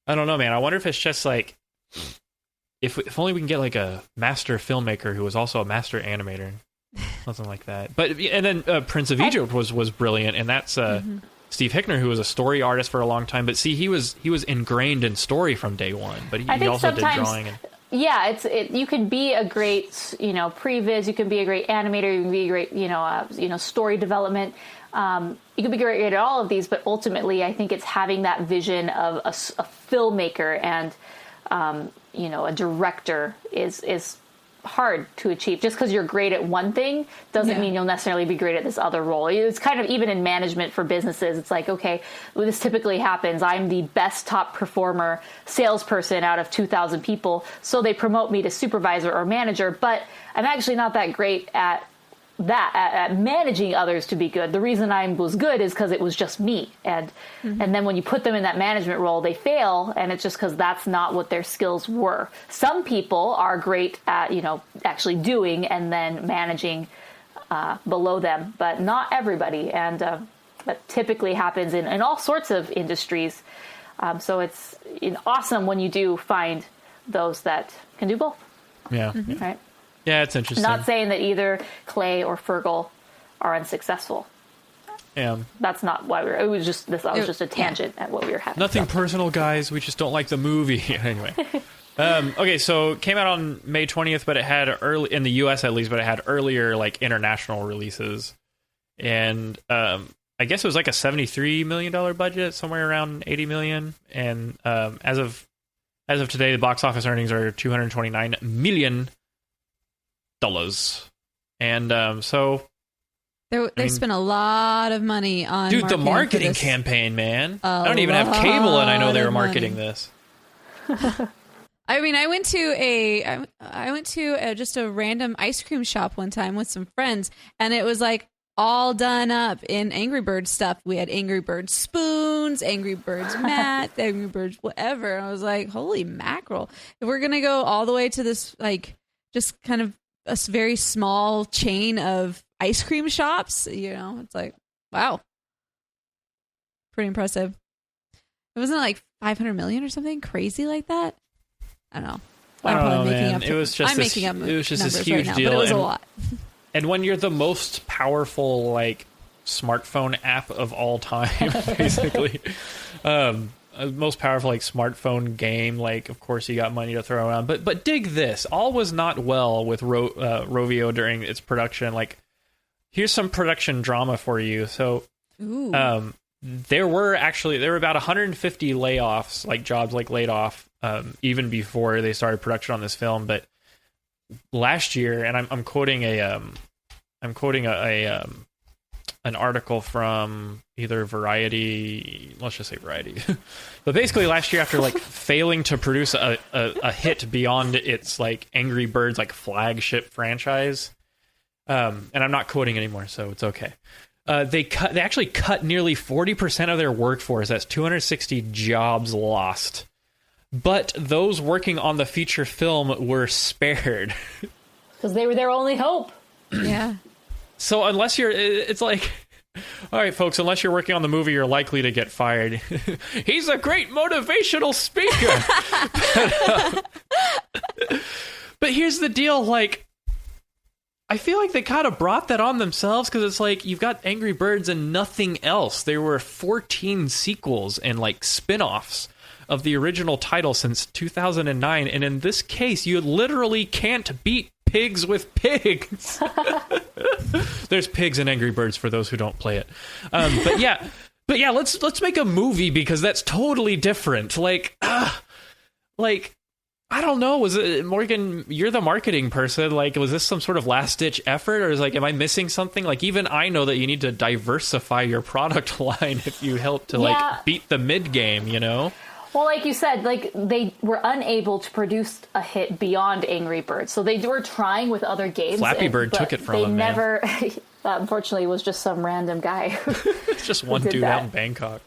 I don't know, man, I wonder if it's just like, if only we can get like a master filmmaker who was also a master animator, something like that. But, and then Prince of Egypt was brilliant, and that's Steve Hickner, who was a story artist for a long time. But see, he was ingrained in story from day one, but he also did drawing. Yeah, you can be a great, previs, you can be a great animator, you can be a great, story development. You can be great at all of these, but ultimately I think it's having that vision of a filmmaker and, a director is hard to achieve. Just because you're great at one thing doesn't mean you'll necessarily be great at this other role. It's kind of even in management for businesses. It's like, okay, this typically happens. I'm the best top performer salesperson out of 2,000 people. So they promote me to supervisor or manager, but I'm actually not that great at managing others to be good. The reason I was good is because it was just me. And then when you put them in that management role, they fail. And it's just because that's not what their skills were. Some people are great at, actually doing and then managing below them, but not everybody. And that typically happens in all sorts of industries. So it's awesome when you do find those that can do both. Yeah. Right. Yeah, it's interesting. Not saying that either Clay or Fergal are unsuccessful. Yeah. That's not why it was just this. That was just a tangent at what we were having. Nothing personal, guys. We just don't like the movie. Anyway. Okay, so it came out on May 20th, but it had early in the US at least, but it had earlier like international releases. And I guess it was like a $73 million budget, somewhere around 80 million. And as of today, the box office earnings are $229 million. And so they spent a lot of money on the marketing campaign, man. I don't even have cable, and I know they were marketing this. I mean, I went to just a random ice cream shop one time with some friends, and it was like all done up in Angry Birds stuff. We had Angry Birds spoons, Angry Birds mats, Angry Birds whatever. And I was like, holy mackerel. If we're going to go all the way to this, like, just kind of a very small chain of ice cream shops, you know, it's like, wow. Pretty impressive. It wasn't like 500 million or something crazy like that. I don't know. I don't know, man. I'm making up it was just this numbers huge right now, deal. but it was a lot. And when you're the most powerful, like, smartphone app of all time, basically, most powerful, like, smartphone game, like, of course you got money to throw around. But dig this. All was not well with Rovio during its production. Like, here's some production drama for you. So, there were about 150 layoffs, like, jobs, like, laid off, even before they started production on this film. But last year, and I'm quoting an article from either Variety, let's just say Variety. But basically last year, after like failing to produce a hit beyond its like Angry Birds like flagship franchise, and I'm not quoting anymore, so it's okay. They actually cut nearly 40% of their workforce. That's 260 jobs lost. But those working on the feature film were spared. Because they were their only hope. Yeah. So unless it's like, all right, folks, unless you're working on the movie, you're likely to get fired. He's a great motivational speaker. But here's the deal, like, I feel like they kind of brought that on themselves, because it's like, you've got Angry Birds and nothing else. There were 14 sequels and like spin-offs of the original title since 2009, and in this case, you literally can't beat pigs with pigs. There's pigs in Angry Birds for those who don't play it. But yeah, let's make a movie, because that's totally different. Like, I don't know. Was it, Morgan, you're the marketing person. Like, was this some sort of last-ditch effort, or is like, am I missing something? Like, even I know that you need to diversify your product line if you help to like beat the mid-game, you know? Well, like you said, like they were unable to produce a hit beyond Angry Birds, so they were trying with other games. Flappy Bird took it from them. They never, unfortunately, was just some random guy. It's just one dude out in Bangkok.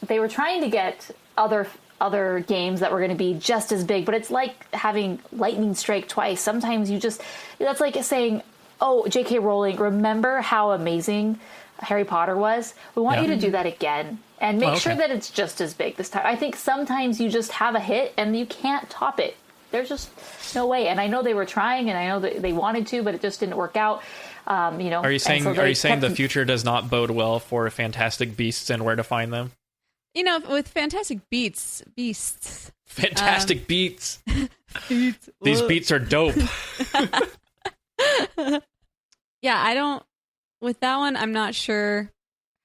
They were trying to get other games that were going to be just as big, but it's like having lightning strike twice. Sometimes that's like saying, "Oh, J.K. Rowling, remember how amazing Harry Potter was? We want you to do that again." And make sure that it's just as big this time. I think sometimes you just have a hit and you can't top it. There's just no way. And I know they were trying, and I know that they wanted to, but it just didn't work out. Are you saying the future does not bode well for Fantastic Beasts and where to find them? You know, with Fantastic Beasts. Fantastic Beats. These beats are dope. Yeah, I don't. With that one, I'm not sure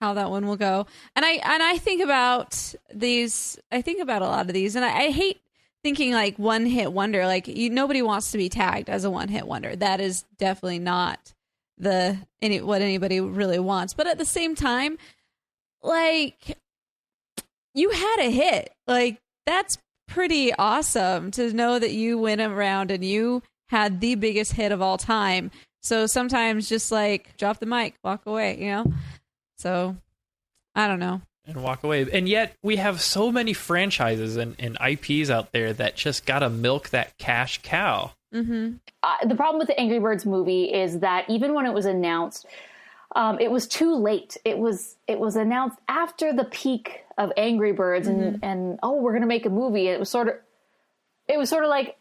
how that one will go. And I think about these. I think about a lot of these, and I hate thinking like one hit wonder. Like nobody wants to be tagged as a one hit wonder. That is definitely not what anybody really wants. But at the same time, like, you had a hit. Like, that's pretty awesome to know that you went around and you had the biggest hit of all time. So sometimes just like drop the mic, walk away, you know? So I don't know. And walk away. And yet we have so many franchises and IPs out there that just got to milk that cash cow. Mm-hmm. The problem with the Angry Birds movie is that even when it was announced, it was too late. It was announced after the peak of Angry Birds, and we're gonna make a movie. It was sort of like,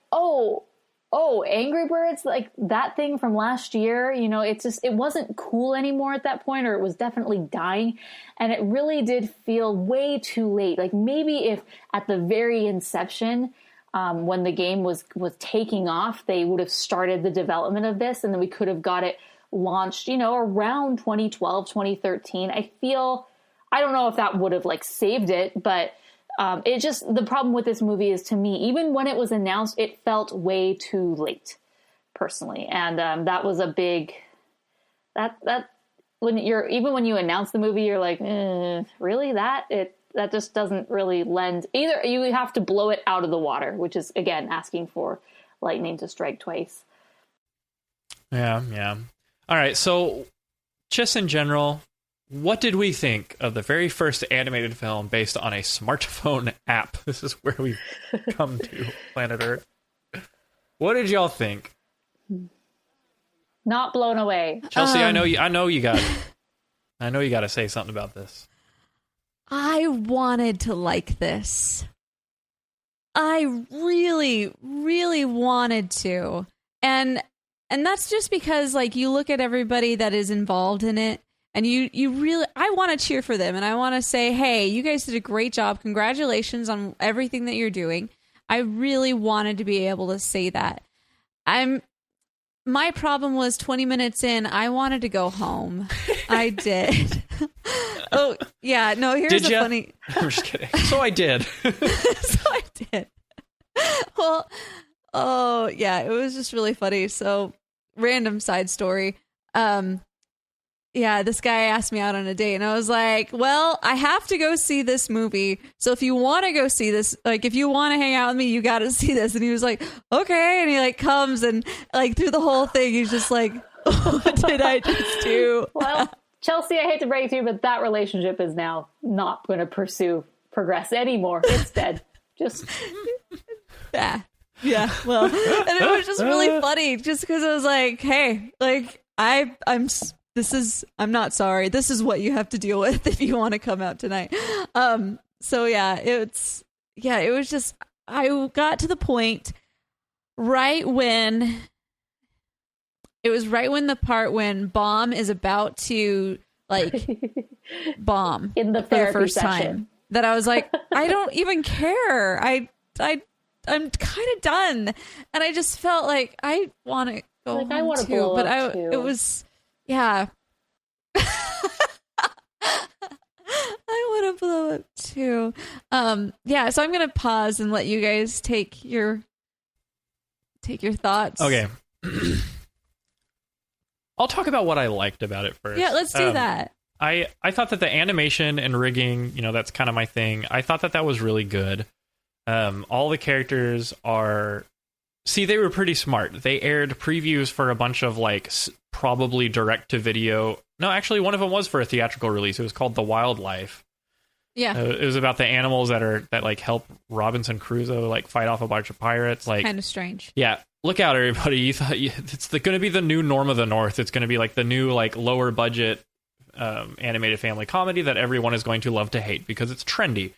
Angry Birds, like that thing from last year. You know, it wasn't cool anymore at that point, or it was definitely dying, and it really did feel way too late. Like maybe if at the very inception, when the game was taking off, they would have started the development of this, and then we could have got it launched, you know, around 2012, 2013. I don't know if that would have like saved it, but the problem with this movie is, to me, even when it was announced, it felt way too late, personally. And that was a big, when you announce the movie, you're like, really, that? that just doesn't really lend either. You have to blow it out of the water, which is again asking for lightning to strike twice. Yeah. All right, so just in general, what did we think of the very first animated film based on a smartphone app? This is where we've come to, planet Earth. What did y'all think? Not blown away. Chelsea, I know you got to say something about this. I wanted to like this. I really, really wanted to. And that's just because, like, you look at everybody that is involved in it, and you really, I want to cheer for them, and I want to say, hey, you guys did a great job. Congratulations on everything that you're doing. I really wanted to be able to say that. My problem was 20 minutes in, I wanted to go home. I did. Oh, yeah. No, here's the funny... I'm just kidding. So I did. So I did. Well, oh, yeah, it was just really funny. So, random side story. Yeah, this guy asked me out on a date, and I was like, well, I have to go see this movie. So if you want to go see this, like, if you want to hang out with me, you got to see this. And he was like, okay. And he, like, comes and, like, through the whole thing, he's just like, what did I just do? Well, Chelsea, I hate to break it to you, but that relationship is now not going to progress anymore. It's dead. Just... Yeah, well, and it was just really funny just because I was like, hey, like, I'm not sorry. This is what you have to deal with if you want to come out tonight. So yeah, it was just, I got to the point right when the part when Bomb is about to, like, bomb in the for the first session. time, that I was like, I don't even care. I'm kind of done. And I just felt like I want to go like, home I want to too, blow but up too. It was, yeah. I want to blow up too. Yeah, so I'm going to pause and let you guys take your thoughts. Okay. I'll talk about what I liked about it first. Yeah, let's do that. I thought that the animation and rigging, that's kind of my thing. I thought that was really good. All the characters they were pretty smart. They aired previews for a bunch of, like, probably direct to video. No, actually, one of them was for a theatrical release. It was called The Wildlife. Yeah. It was about the animals that like help Robinson Crusoe, like, fight off a bunch of pirates. Like, kind of strange. Yeah. Look out, everybody. It's going to be the new Norm of the North. It's going to be like the new, like, lower budget animated family comedy that everyone is going to love to hate because it's trendy.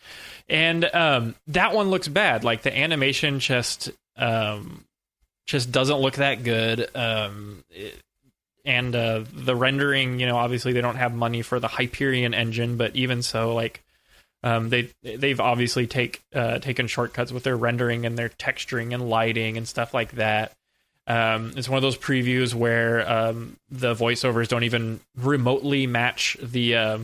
And that one looks bad. Like, the animation just doesn't look that good. And the rendering, obviously they don't have money for the Hyperion engine, but even so, like, they've obviously taken shortcuts with their rendering and their texturing and lighting and stuff like that. It's one of those previews where the voiceovers don't even remotely match the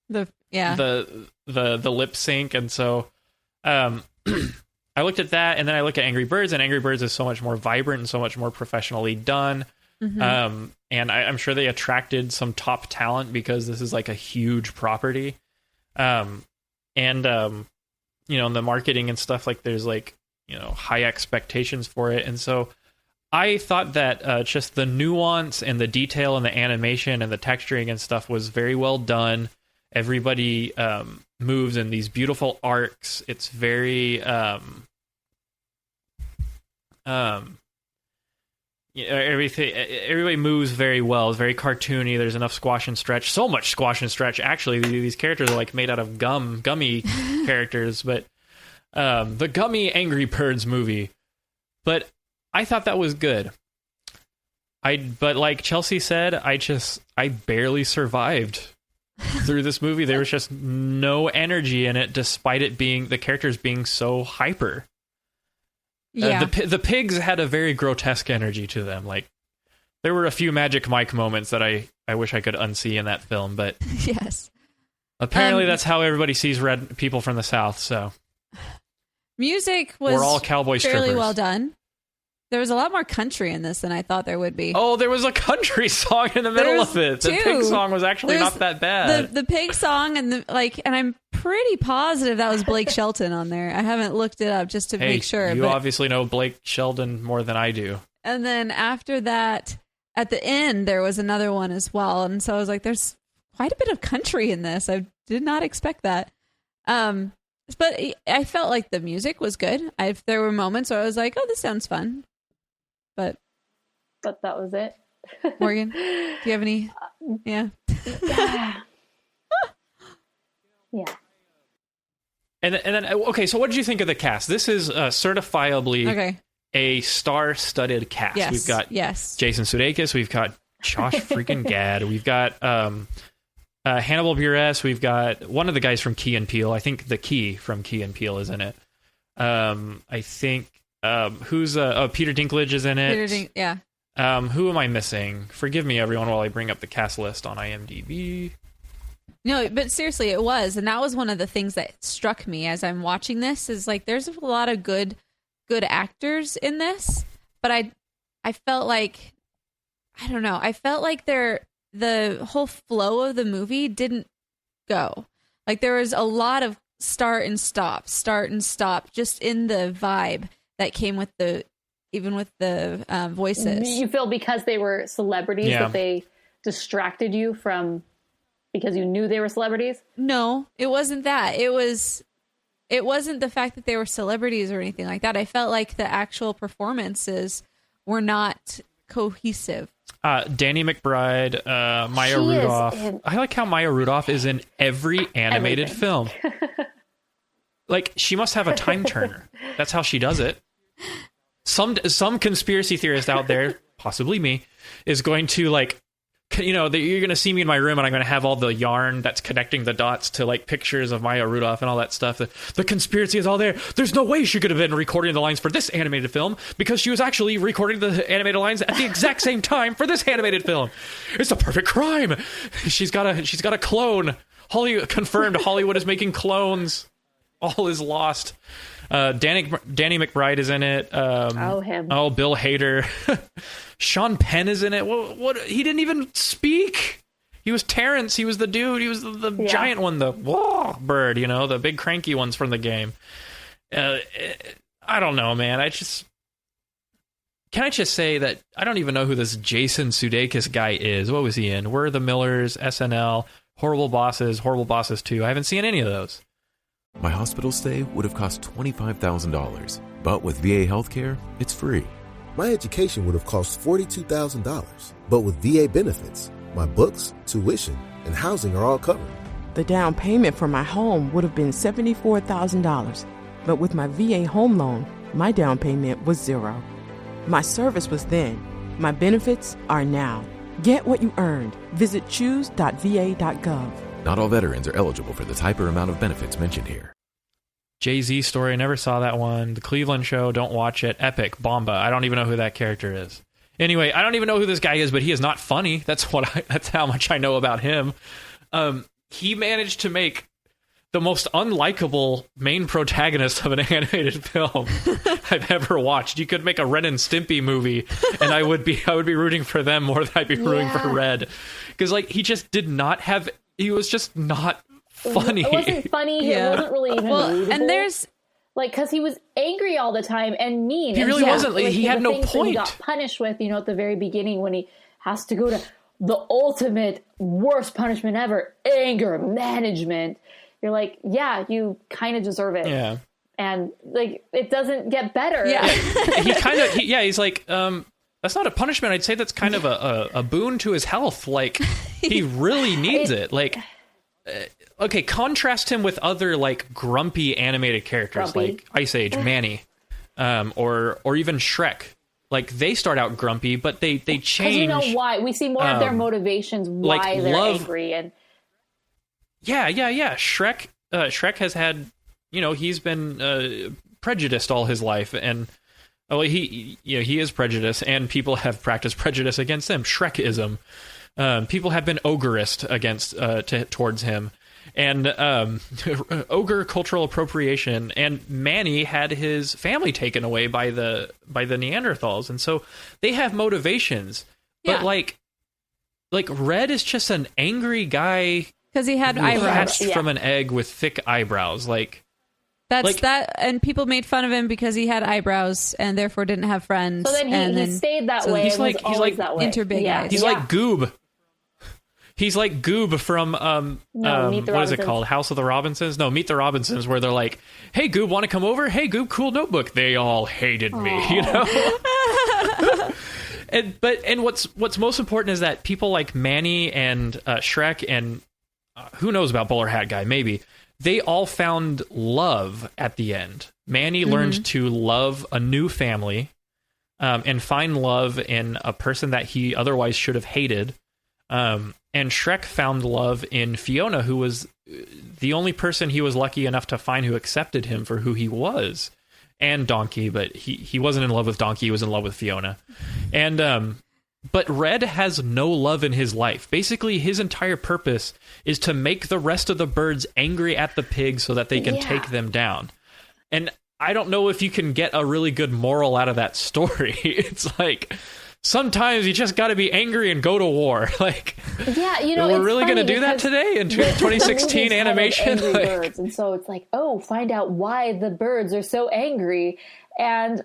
lip sync, and so I looked at that, and then I look at Angry Birds, and Angry Birds is so much more vibrant and so much more professionally done. Mm-hmm. And I'm sure they attracted some top talent because this is, like, a huge property. And in the marketing and stuff, like, there's, like, high expectations for it. And so I thought that just the nuance and the detail and the animation and the texturing and stuff was very well done. Everybody moves in these beautiful arcs. It's very everybody moves very well. It's very cartoony. There's enough squash and stretch. So much squash and stretch. Actually, these characters are, like, made out of gummy characters. But the gummy Angry Birds movie. But I thought that was good. But like Chelsea said, I barely survived through this movie. There was just no energy in it, despite it being the characters being so hyper. Yeah, the pigs had a very grotesque energy to them. Like, there were a few Magic Mike moments that I wish I could unsee in that film, but yes, apparently that's how everybody sees red people from the South. So music was we're all cowboy fairly strippers. well done. There was a lot more country in this than I thought there would be. Oh, there was a country song in the middle of it. The pig song was actually not that bad. The pig song and and I'm pretty positive that was Blake Shelton on there. I haven't looked it up just to make sure. You obviously know Blake Shelton more than I do. And then after that, at the end, there was another one as well. And so I was like, there's quite a bit of country in this. I did not expect that. But I felt like the music was good. There were moments where I was like, oh, this sounds fun. But that was it. Morgan, do you have any? Yeah. Yeah. And then, okay, so what did you think of the cast? This is certifiably a star-studded cast. Yes. We've got Jason Sudeikis. We've got Josh freaking Gad. We've got Hannibal Buress. We've got one of the guys from Key and Peele. I think the Key from Key and Peele is in it. I think who's Peter Dinklage is in it. Who am I missing? Forgive me, everyone, while I bring up the cast list on IMDb. No, but seriously, it was, and that was one of the things that struck me as I'm watching this. Is like there's a lot of good actors in this, but I felt like I don't know. I felt like the whole flow of the movie didn't go. Like there was a lot of start and stop, just in the vibe that came with the voices. You feel because they were celebrities that they distracted you from because you knew they were celebrities? No, it wasn't that. It wasn't the fact that they were celebrities or anything like that. I felt like the actual performances were not cohesive. Danny McBride, Maya Rudolph. I like how Maya Rudolph is in every animated film. Like, she must have a time turner. That's how she does it. Some conspiracy theorist out there, possibly me, is going to, like, you know, you're going to see me in my room and I'm going to have all the yarn that's connecting the dots to, like, pictures of Maya Rudolph and all that stuff. The conspiracy is all there. There's no way she could have been recording the lines for this animated film because she was actually recording the animated lines at the exact same time for this animated film. It's a perfect crime. She's got a clone. Confirmed Hollywood is making clones. All is lost. Danny McBride is in it. Him. Oh, Bill Hader. Sean Penn is in it. What? He didn't even speak. He was Terrence. He was the dude. He was the giant one, the bird, you know, the big cranky ones from the game. I don't know, man. Can I just say that I don't even know who this Jason Sudeikis guy is. What was he in? We're the Millers, SNL, Horrible Bosses 2. I haven't seen any of those. My hospital stay would have cost $25,000, but with VA healthcare, it's free. My education would have cost $42,000, but with VA benefits, my books, tuition, and housing are all covered. The down payment for my home would have been $74,000, but with my VA home loan, my down payment was $0. My service was then. My benefits are now. Get what you earned. Visit choose.va.gov. Not all veterans are eligible for the type or amount of benefits mentioned here. Jay-Z story, never saw that one. The Cleveland Show, don't watch it. Epic, Bomba, I don't even know who that character is. Anyway, I don't even know who this guy is, but he is not funny. That's how much I know about him. He managed to make the most unlikable main protagonist of an animated film I've ever watched. You could make a Ren and Stimpy movie, and I would be rooting for them more than I'd be rooting for Red, because like he just did not have. He was just not funny. It wasn't funny. It wasn't really even believable. And there's like because he was angry all the time and mean. He really wasn't. Like, he had no point. He got punished with, at the very beginning when he has to go to the ultimate worst punishment ever, anger management. You're like, yeah, you kind of deserve it. Yeah. And like, it doesn't get better. Yeah. He's like, that's not a punishment. I'd say that's kind of a boon to his health. Like, he really needs it. Like, okay, contrast him with other like grumpy animated characters like Ice Age, Manny, or even Shrek. Like, they start out grumpy, but they change. You know why? We see more of their motivations, why like they're angry. And yeah. Shrek has had, he's been prejudiced all his life, and he is prejudiced, and people have practiced prejudice against him. Shrekism. People have been ogreist towards him, and ogre cultural appropriation, and Manny had his family taken away by the Neanderthals, and so they have motivations. But like Red is just an angry guy because he had eyebrows hatched from an egg with thick eyebrows. And people made fun of him because he had eyebrows and therefore didn't have friends. So then he stayed that way. He's like that way. Interbig eyes. He's like Goob. He's like Goob from what is it called? House of the Robinsons? No, Meet the Robinsons, where they're like, "Hey Goob, want to come over? Hey Goob, cool notebook." They all hated me, you know. And what's most important is that people like Manny and Shrek and who knows about Bowler Hat Guy, maybe they all found love at the end. Manny learned to love a new family and find love in a person that he otherwise should have hated. And Shrek found love in Fiona, who was the only person he was lucky enough to find who accepted him for who he was. And Donkey, but he wasn't in love with Donkey, he was in love with Fiona. And but Red has no love in his life. Basically, his entire purpose is to make the rest of the birds angry at the pigs so that they can take them down. And I don't know if you can get a really good moral out of that story. It's like, sometimes you just got to be angry and go to war. Like, yeah, we're really going to do that today in 2016 animation. Angry birds, and so it's like, find out why the birds are so angry, and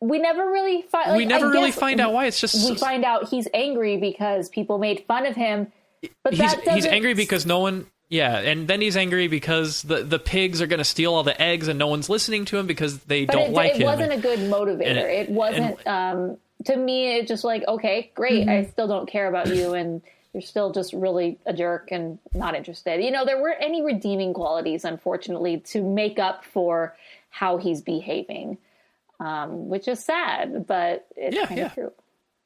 we never really find. Really find out why. It's just we find out he's angry because people made fun of him. But he's angry because no one. Yeah, and then he's angry because the pigs are going to steal all the eggs, and no one's listening to him because they don't like him. It wasn't a good motivator. It wasn't. To me, it's just like, okay, great. I still don't care about you, and you're still just really a jerk and not interested. There weren't any redeeming qualities, unfortunately, to make up for how he's behaving, which is sad, but it's kind of true.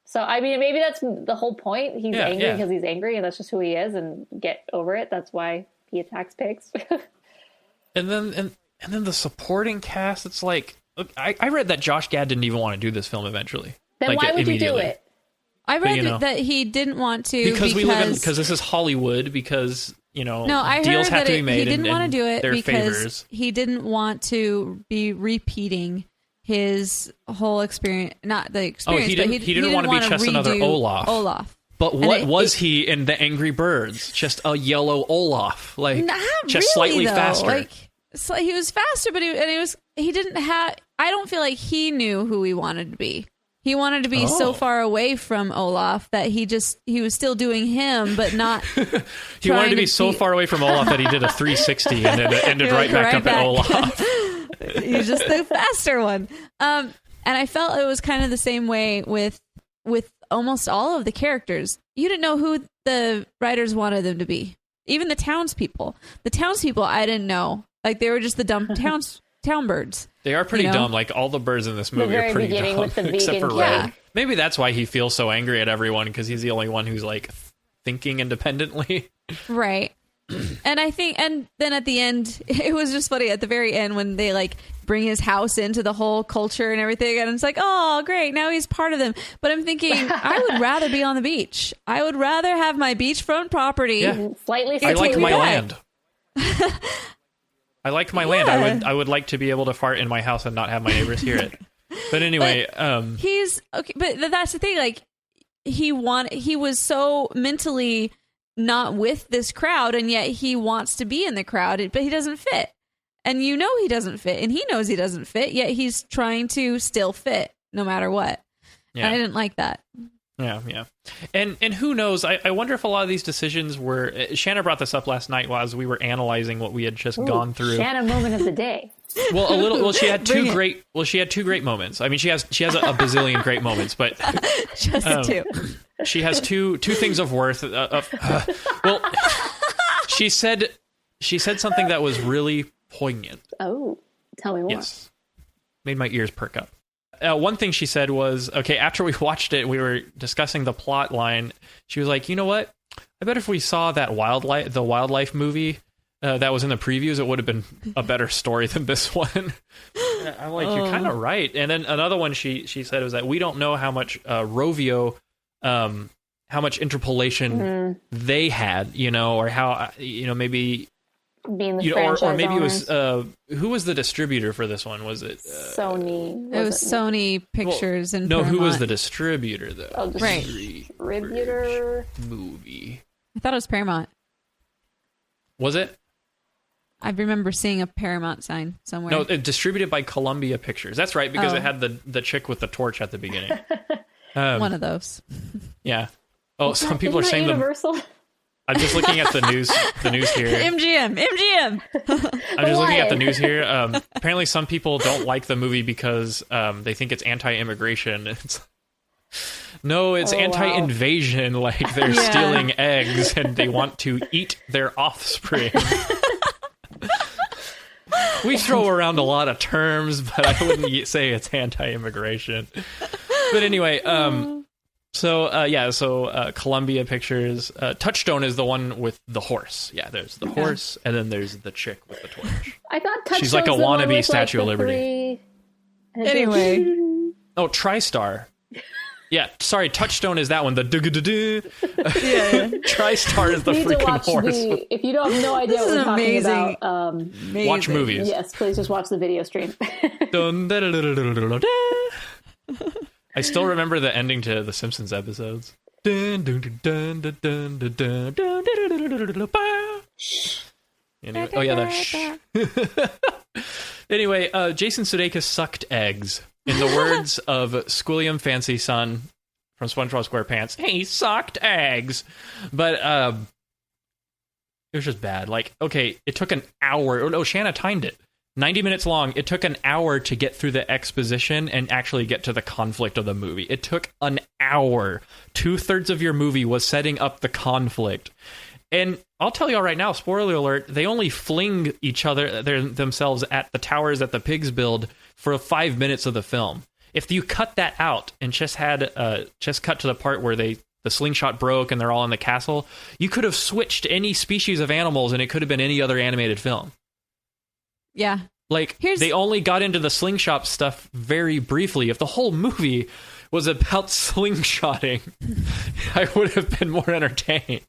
So, I mean, maybe that's the whole point. He's angry because he's angry, and that's just who he is, and get over it. That's why he attacks pigs. and then the supporting cast, it's like, I read that Josh Gad didn't even want to do this film eventually. Then why would you do it? I read that he didn't want to because this is Hollywood. Because I deals heard have to that be made. He didn't want to do it because favors. He didn't want to be repeating his whole experience. Not the experience. He didn't want to be just another Olaf. But what was he in the Angry Birds? Just a yellow Olaf, slightly faster. He was faster, but he didn't have. I don't feel like he knew who he wanted to be. He wanted to be so far away from Olaf that he was still doing him, but not. He wanted to be so far away from Olaf that he did a 360 and then ended right back up at Olaf. He's just the faster one. And I felt it was kind of the same way with almost all of the characters. You didn't know who the writers wanted them to be. Even the townspeople. The townspeople, I didn't know. Like, they were just the dumb town birds. They are pretty dumb. Like, all the birds in this movie are pretty dumb, with the except for vegan Red. Maybe that's why he feels so angry at everyone, because he's the only one who's like thinking independently. Right. And I think, and then at the end, it was just funny at the very end when they like bring his house into the whole culture and everything, and it's like, oh, great, now he's part of them. But I'm thinking, I would rather be on the beach. I would rather have my beachfront property. Yeah. Slightly. I like my land. I like my land. I would like to be able to fart in my house and not have my neighbors hear it. But anyway, he's okay. But that's the thing. Like, he was so mentally not with this crowd, and yet he wants to be in the crowd, but he doesn't fit. And he doesn't fit, and he knows he doesn't fit, yet he's trying to still fit no matter what. Yeah. And I didn't like that. Yeah. And who knows? I wonder if a lot of these decisions were. Shanna brought this up last night as we were analyzing what we had just gone through. Shanna moment of the day. Well, a little. Well, she had two great. Well, she had two great moments. I mean, she has a bazillion great moments, but just two. She has two things of worth. Well, she said something that was really poignant. Oh, tell me more. Yes, made my ears perk up. One thing she said was, okay, after we watched it, we were discussing the plot line. She was like, you know what? I bet if we saw the wildlife movie that was in the previews, it would have been a better story than this one. I'm like, you're kind of right. And then another one she said was that we don't know how much Rovio how much interpolation they had, or how, maybe being the franchise or maybe owners. it was who was the distributor for this one? Was it Sony? It was Sony Pictures and no, Paramount. who was the distributor though? Oh, Right. distributor. Movie. I thought it was Paramount. Was it? I remember seeing a Paramount sign somewhere. No, it distributed by Columbia Pictures. That's right, because it had the chick with the torch at the beginning. One of those. Yeah. Oh, some people are saying Universal. I'm just looking at the news here. MGM. I'm just looking at the news here. Apparently, some people don't like the movie because they think it's anti-immigration. It's anti-invasion. Like they're stealing eggs and they want to eat their offspring. We throw around a lot of terms, but I wouldn't say it's anti-immigration. But anyway, so Columbia Pictures. Touchstone is the one with the horse. Yeah, there's the horse, and then there's the chick with the torch. I thought Touchstone's She's like a the one wannabe with, Statue of the Liberty. Anyway. Oh, TriStar. Yeah, sorry, Touchstone is that one. The do-do-do-do. TriStar is the You need to freaking watch horse. If you don't have no idea what we're talking amazing. about, Watch movies. yes, please just watch the video stream. Dun, da, da, da, da, da, da, da. I still remember the ending to the Simpsons episodes. Dun, dun, dun, dun, dun, dun, dun, dun, dun, dun, dun, dun, dun, ba. Anyway, oh yeah, that shh. Anyway, Jason Sudeikis sucked eggs. In the words of Squilliam Fancy Son from SpongeBob SquarePants, he sucked eggs. But it was just bad. Like, okay, it took an hour. Oh, no, Shanna timed it. 90 minutes long. It took an hour to get through the exposition and actually get to the conflict of the movie. It took an hour. 2/3 of your movie was setting up the conflict. And I'll tell y'all right now, spoiler alert, they only fling each other themselves at the towers that the pigs build for 5 minutes of the film. If you cut that out and just cut to the part where the slingshot broke and they're all in the castle, you could have switched any species of animals and it could have been any other animated film. Yeah. Like, they only got into the slingshot stuff very briefly. If the whole movie was about slingshotting, I would have been more entertained.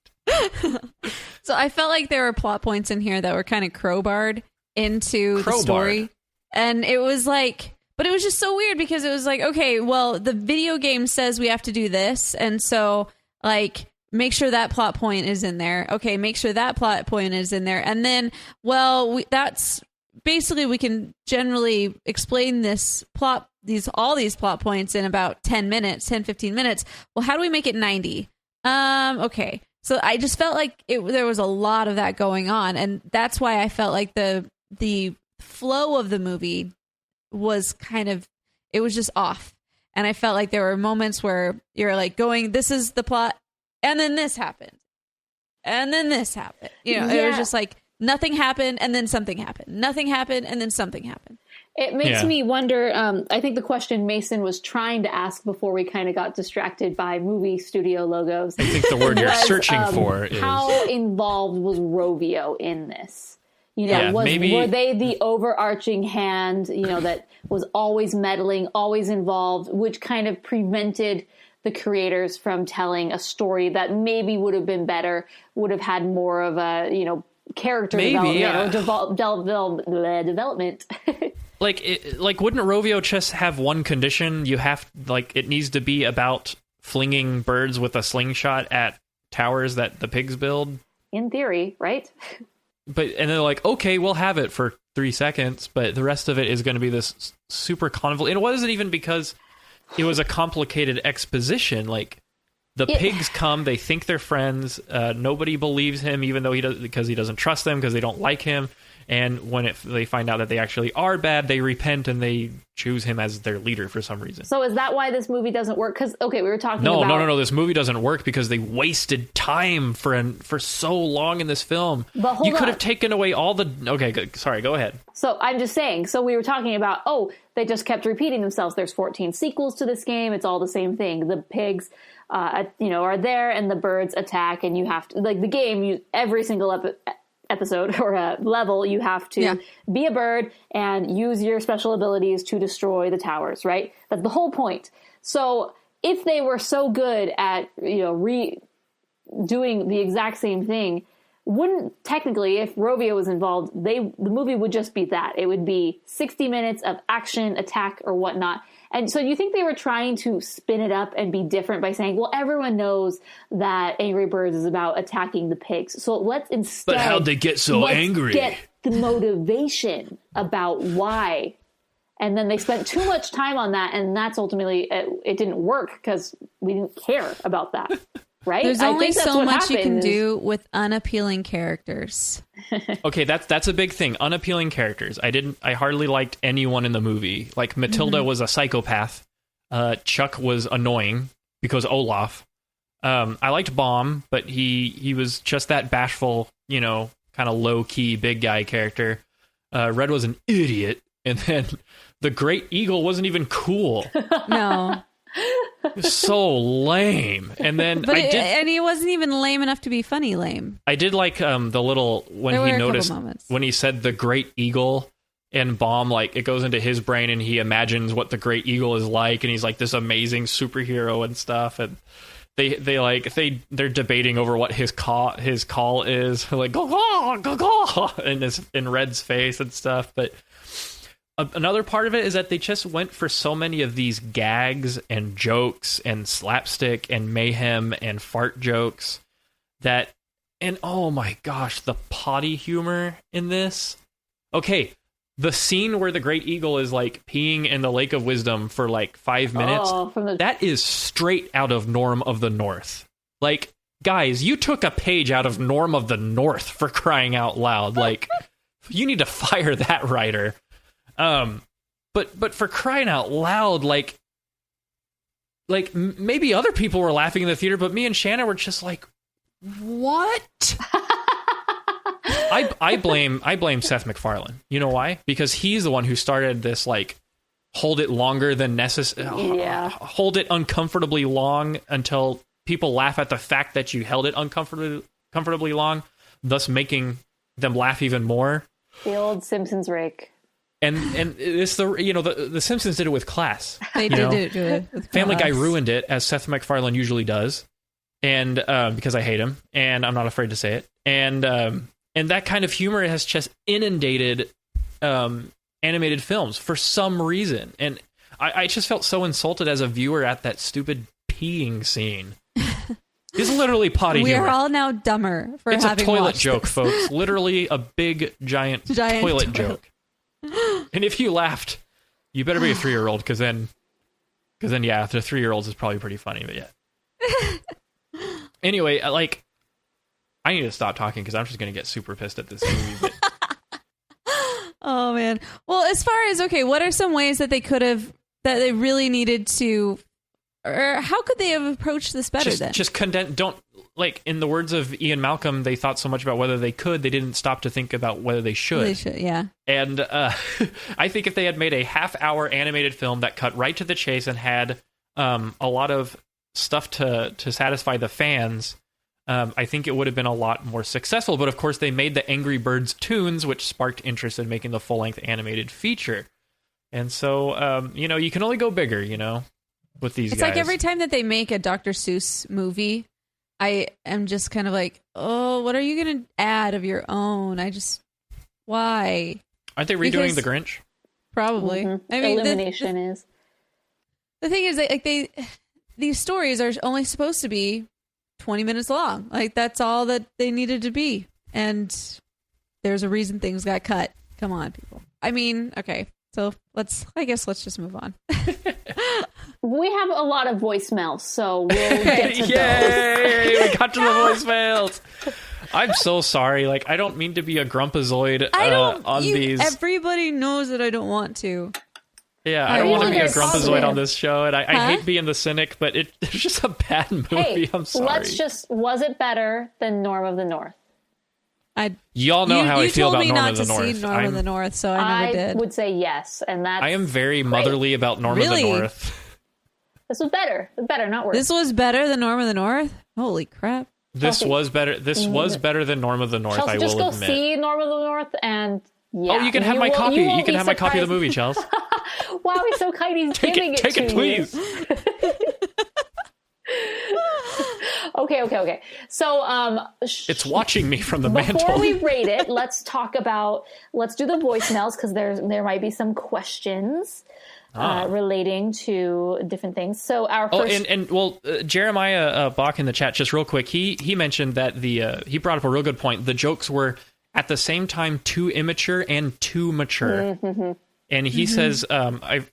So I felt like there were plot points in here that were kind of crowbarred into the story. And it was like, but it was just so weird because it was like, okay, well, the video game says we have to do this. And so, like, make sure that plot point is in there. Okay, make sure that plot point is in there. And then, well, that's basically, we can generally explain this plot, all these plot points in about 10 minutes, 10, 15 minutes. Well, how do we make it 90? Okay. So I just felt like there was a lot of that going on. And that's why I felt like the flow of the movie was it was just off. And I felt like there were moments where you're like going, this is the plot, and then this happened. And then this happened. It was just like nothing happened and then something happened. Nothing happened and then something happened. It makes me wonder, I think the question Mason was trying to ask before we kind of got distracted by movie studio logos. I think the word you're searching for is... How involved was Rovio in this? Maybe... Were they the overarching hand, that was always meddling, always involved, which kind of prevented the creators from telling a story that maybe would have been better, would have had more of a, character development or development. Like, wouldn't Rovio just have one condition? It needs to be about flinging birds with a slingshot at towers that the pigs build? In theory, right? And they're like, okay, we'll have it for 3 seconds, but the rest of it is going to be this super convoluted. It wasn't even because it was a complicated exposition. Like, the pigs come, they think they're friends. Nobody believes him, even though because he doesn't trust them, because they don't like him. And when they find out that they actually are bad, they repent and they choose him as their leader for some reason. So is that why this movie doesn't work? Because, okay, we were talking about... No. This movie doesn't work because they wasted time for so long in this film. But hold on. You could have taken away all the... Okay, good. Sorry, go ahead. So I'm just saying, so we were talking about, they just kept repeating themselves. There's 14 sequels to this game. It's all the same thing. The pigs... are there and the birds attack and you have to, like the game, every single episode or level, you have to be a bird and use your special abilities to destroy the towers, right? That's the whole point. So if they were so good at, doing the exact same thing, wouldn't technically, if Rovio was involved, the movie would just be that. It would be 60 minutes of action, attack, or whatnot. And so you think they were trying to spin it up and be different by saying, well, everyone knows that Angry Birds is about attacking the pigs. So let's instead... But how'd they get so angry? Get the motivation about why. And then they spent too much time on that, and that's ultimately... It didn't work because we didn't care about that. Right? There's only so much you can do with unappealing characters. Okay, that's a big thing. Unappealing characters. I hardly liked anyone in the movie. Like Matilda was a psychopath. Chuck was annoying because Olaf. I liked Baum, but he was just that bashful, kind of low key big guy character. Red was an idiot, and then the Great Eagle wasn't even cool. No. So lame. And then and he wasn't even lame enough to be funny lame. I did like the little when he noticed when he said the Great Eagle, and Baum, like, it goes into his brain and he imagines what the Great Eagle is like, and he's like this amazing superhero and stuff, and they're debating over what his call is, like go in Red's face and stuff. But another part of it is that they just went for so many of these gags and jokes and slapstick and mayhem and fart jokes and oh my gosh, the potty humor in this. Okay, the scene where the Great Eagle is like peeing in the Lake of Wisdom for like 5 minutes, that is straight out of Norm of the North. Like, guys, you took a page out of Norm of the North, for crying out loud. Like, you need to fire that writer. But for crying out loud, like maybe other people were laughing in the theater, but me and Shanna were just like, what? I blame Seth MacFarlane. You know why? Because he's the one who started this, like, hold it longer than necessary. Yeah. Hold it uncomfortably long until people laugh at the fact that you held it uncomfortably long, thus making them laugh even more. The old Simpsons rake. And it's the Simpsons did it with class. They did do it with Family class. Guy ruined it, as Seth MacFarlane usually does, and because I hate him, and I'm not afraid to say it. And that kind of humor has just inundated animated films for some reason, and I just felt so insulted as a viewer at that stupid peeing scene. It's literally potty humor. We're all now dumber for it's having a toilet watched joke, this. folks. Literally a big giant toilet joke. And if you laughed, you better be a 3-year-old, because then the 3-year-olds is probably pretty funny. But yeah. Anyway, I need to stop talking because I'm just going to get super pissed at this movie. But... Oh man. Well, as far as what are some ways that they really needed to, or how could they have approached this better then? Just don't. Like, in the words of Ian Malcolm, they thought so much about whether they could, they didn't stop to think about whether they should. They should, yeah. And I think if they had made a half-hour animated film that cut right to the chase and had a lot of stuff to satisfy the fans, I think it would have been a lot more successful. But of course, they made the Angry Birds tunes, which sparked interest in making the full-length animated feature. And so, you can only go bigger, with these guys. It's like every time that they make a Dr. Seuss movie, I am just kind of like, oh, what are you going to add of your own? Why? Aren't they redoing The Grinch? Probably. Mm-hmm. I mean, Illumination is. The thing is, that, these stories are only supposed to be 20 minutes long. Like, that's all that they needed to be. And there's a reason things got cut. Come on, people. I mean, okay. So let's just move on. We have a lot of voicemails, so we'll get to Yay! those. We got to the voicemails. I'm so sorry. Like, I don't mean to be a grumpazoid on these. Everybody knows that I don't want to. Yeah, I don't want to be a grumpazoid on this show, and I hate being the cynic, but it's just a bad movie. Hey, I'm sorry. Was it better than Norm of the North? Y'all know how I feel about Norm of the North. You told me not to see Norm of the North, so I never did. I would say yes, and that's I am very motherly about Norm of the North. This was better. Better, not worse. This was better than Norm of the North? Holy crap. This was better than Norm of the North, Chelsea, I will admit. Just go see Norm of the North, and yeah. Oh, you can have my copy. You can have my copy of the movie, Chelsea. Wow, he's so kind. He's giving it to you. Take it, please. Okay. So, it's watching me from the before mantle. we rate it, let's do the voicemails, because there might be some questions relating to different things. So our first... Jeremiah Bach in the chat, just real quick, he mentioned that he brought up a real good point. The jokes were at the same time too immature and too mature. Mm-hmm. And he says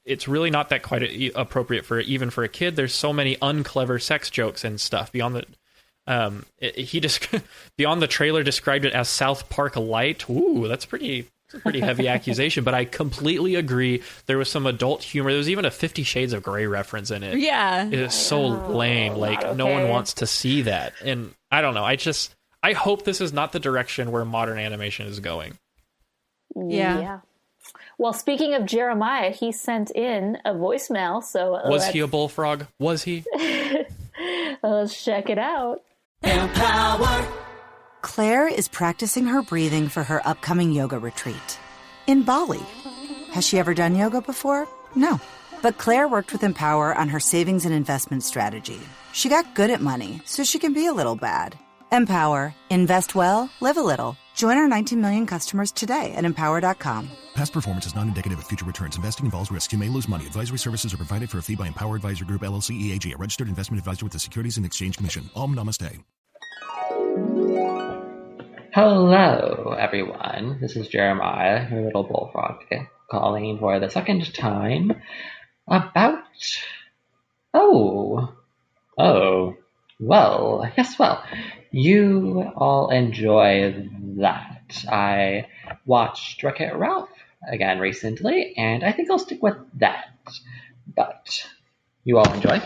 it's really not that quite appropriate even for a kid. There's so many unclever sex jokes and stuff beyond the. Beyond the trailer described it as South Park light. Ooh, that's a pretty heavy accusation. But I completely agree. There was some adult humor. There was even a 50 Shades of Grey reference in it. Yeah, it is so lame. Like no one wants to see that. And I don't know. I hope this is not the direction where modern animation is going. Yeah. Well, speaking of Jeremiah, he sent in a voicemail. So was he a bullfrog? Was he? Let's check it out. Empower. Claire is practicing her breathing for her upcoming yoga retreat in Bali. Has she ever done yoga before? No. But Claire worked with Empower on her savings and investment strategy. She got good at money, so she can be a little bad. Empower. Invest well, live a little. Join our 19 million customers today at empower.com. Past performance is not indicative of future returns. Investing involves risks. You may lose money. Advisory services are provided for a fee by Empower Advisor Group, LLC, EAG, a registered investment advisor with the Securities and Exchange Commission. Om Namaste. Hello, everyone. This is Jeremiah, your little bullfrog, calling for the second time about... Well, you all enjoy that. I watched Wreck-It Ralph again recently, and I think I'll stick with that. But you all enjoy.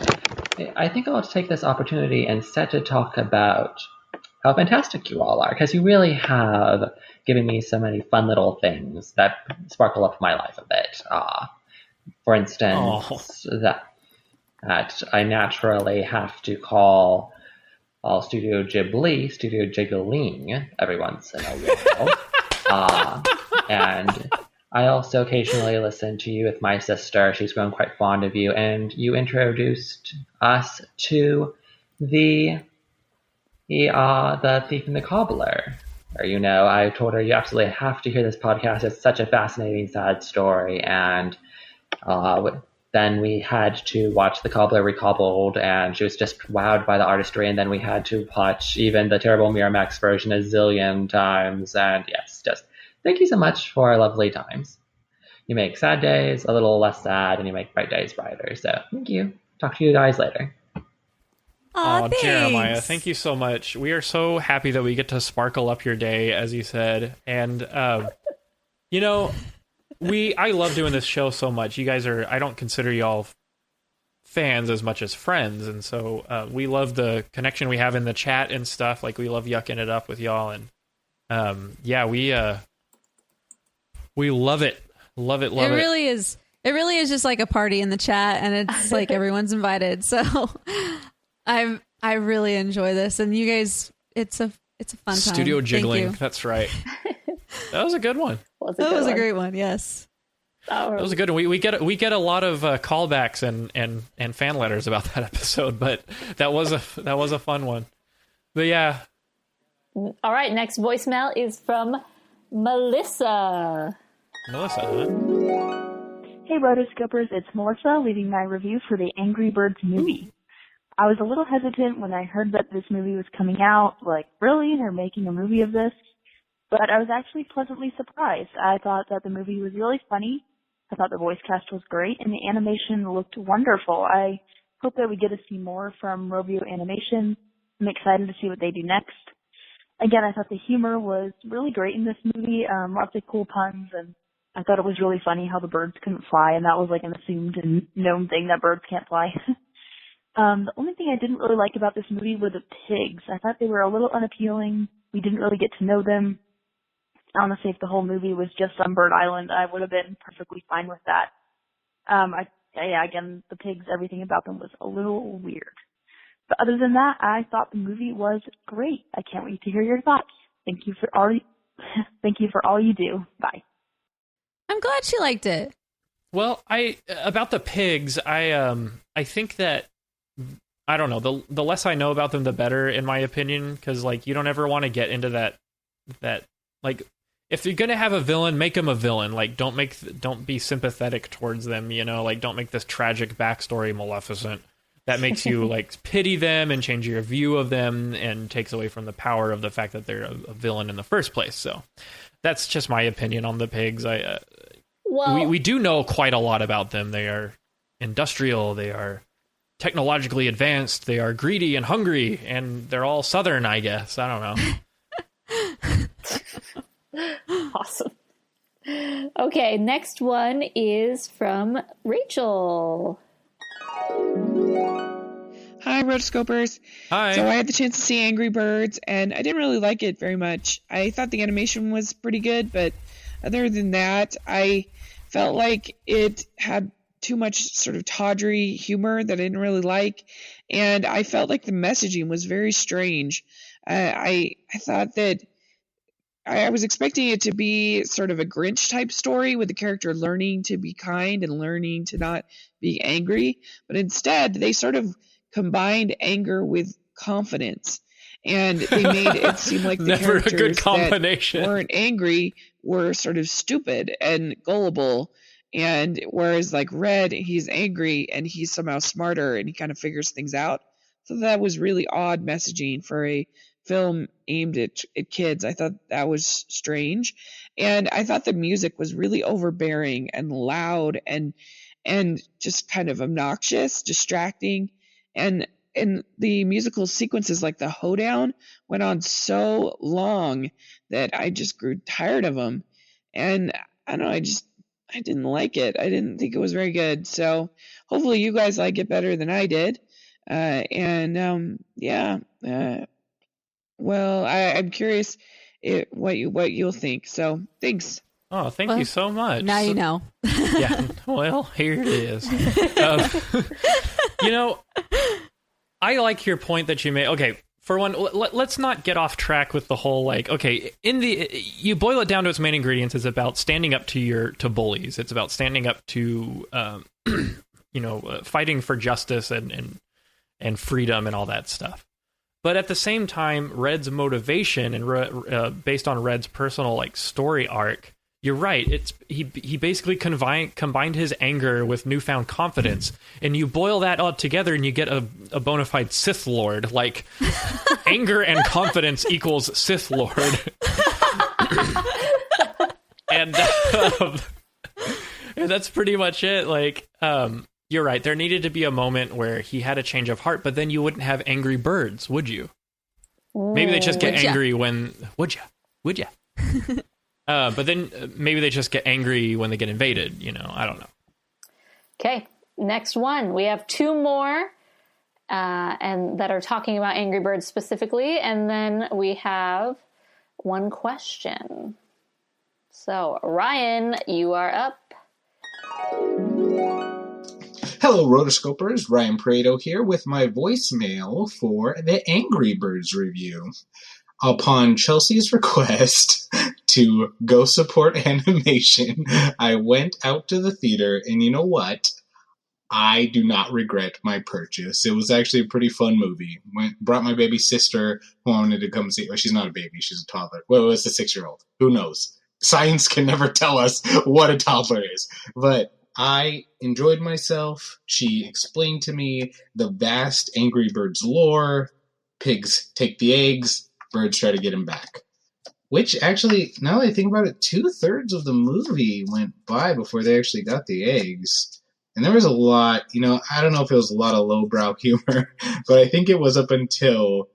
I think I'll take this opportunity instead to talk about how fantastic you all are, because you really have given me so many fun little things that sparkle up my life a bit. For instance, that I naturally have to call all Studio Ghibli Studio Jiggling every once in a while. And I also occasionally listen to you with my sister. She's grown quite fond of you, and you introduced us to the Thief and the Cobbler. Or, I told her you absolutely have to hear this podcast. It's such a fascinating, sad story. And then we had to watch The Cobbler Recobbled, and she was just wowed by the artistry. And then we had to watch even the terrible Miramax version a zillion times. And yes, just thank you so much for our lovely times. You make sad days a little less sad, and you make bright days brighter. So thank you. Talk to you guys later. Oh, Jeremiah, thank you so much. We are so happy that we get to sparkle up your day, as you said. And, I love doing this show so much. You guys I don't consider y'all fans as much as friends. And so we love the connection we have in the chat and stuff. Like, we love yucking it up with y'all. And, we love it. Love it. It really is just like a party in the chat, and it's like everyone's invited. So I really enjoy this, and you guys, it's a fun time. Studio Jiggling, that's right. That was a good one. That was a great one. Yes, that was a good one. We get a lot of callbacks and fan letters about that episode, but that was a fun one. But yeah. All right, next voicemail is from Melissa. Melissa, huh? Hey, Rotoscopers, it's Melissa leaving my review for the Angry Birds movie. I was a little hesitant when I heard that this movie was coming out, like, really? They're making a movie of this? But I was actually pleasantly surprised. I thought that the movie was really funny. I thought the voice cast was great, and the animation looked wonderful. I hope that we get to see more from Rovio Animation. I'm excited to see what they do next. Again, I thought the humor was really great in this movie, lots of cool puns, and I thought it was really funny how the birds couldn't fly, and that was like an assumed and known thing that birds can't fly. The only thing I didn't really like about this movie were the pigs. I thought they were a little unappealing. We didn't really get to know them. Honestly, if the whole movie was just on Bird Island, I would have been perfectly fine with that. Again, the pigs, everything about them was a little weird. But other than that, I thought the movie was great. I can't wait to hear your thoughts. Thank you for all you do. Bye. I'm glad she liked it. Well, about the pigs, I think that I don't know. The less I know about them, the better, in my opinion, because like you don't ever want to get into that like if you're gonna have a villain, make them a villain. Like don't be sympathetic towards them. You know, like don't make this tragic backstory Maleficent that makes you like pity them and change your view of them and takes away from the power of the fact that they're a villain in the first place. So that's just my opinion on the pigs. We do know quite a lot about them. They are industrial. They are technologically advanced. They are greedy and hungry, and they're all Southern, I guess. I don't know. Awesome. Okay, next one is from Rachel. Hi, Rotoscopers. Hi. So I had the chance to see Angry Birds, and I didn't really like it very much. I thought the animation was pretty good, but other than that, I felt like it had too much sort of tawdry humor that I didn't really like, and I felt like the messaging was very strange. I thought that I was expecting it to be sort of a Grinch type story with the character learning to be kind and learning to not be angry, but instead they sort of combined anger with confidence, and they made it seem like the Never characters a good combination. that weren't angry were sort of stupid and gullible, and whereas like Red, he's angry and he's somehow smarter and he kind of figures things out. So that was really odd messaging for a film aimed at kids. I thought that was strange, and I thought the music was really overbearing and loud and just kind of obnoxious, distracting, and the musical sequences like the hoedown went on so long that I just grew tired of them, and I don't know, I didn't like it. I didn't think it was very good. So hopefully you guys like it better than I did. Well, I'm curious what you'll think. So thanks. Oh, thank you so much. Now you know. Yeah. Well, here it is. You know, I like your point that you made. Okay, for one, let's not get off track with the whole like. Okay, you boil it down to its main ingredients. It's about standing up to bullies. It's about standing up to fighting for justice and freedom and all that stuff. But at the same time, Red's motivation and based on Red's personal like story arc, you're right. He basically combined his anger with newfound confidence, and you boil that all together, and you get a bona fide Sith Lord. Like anger and confidence equals Sith Lord, and that's pretty much it. Like, you're right. There needed to be a moment where he had a change of heart, but then you wouldn't have angry birds, would you? Maybe they just get angry when... Would ya? But then maybe they just get angry when they get invaded, I don't know. Okay, next one. We have two more and that are talking about Angry Birds specifically, and then we have one question. So, Ryan, you are up. Hello, Rotoscopers. Ryan Pareto here with my voicemail for the Angry Birds review. Upon Chelsea's request to go support animation, I went out to the theater, and you know what? I do not regret my purchase. It was actually a pretty fun movie. Brought my baby sister who wanted to come see it. Well, she's not a baby, she's a toddler. Well, it's a 6-year-old. Who knows? Science can never tell us what a toddler is. But I enjoyed myself. She explained to me the vast Angry Birds lore. Pigs take the eggs. Birds try to get them back. Which actually, now that I think about it, 2/3 of the movie went by before they actually got the eggs. And there was a lot, I don't know if it was a lot of lowbrow humor, but I think it was up until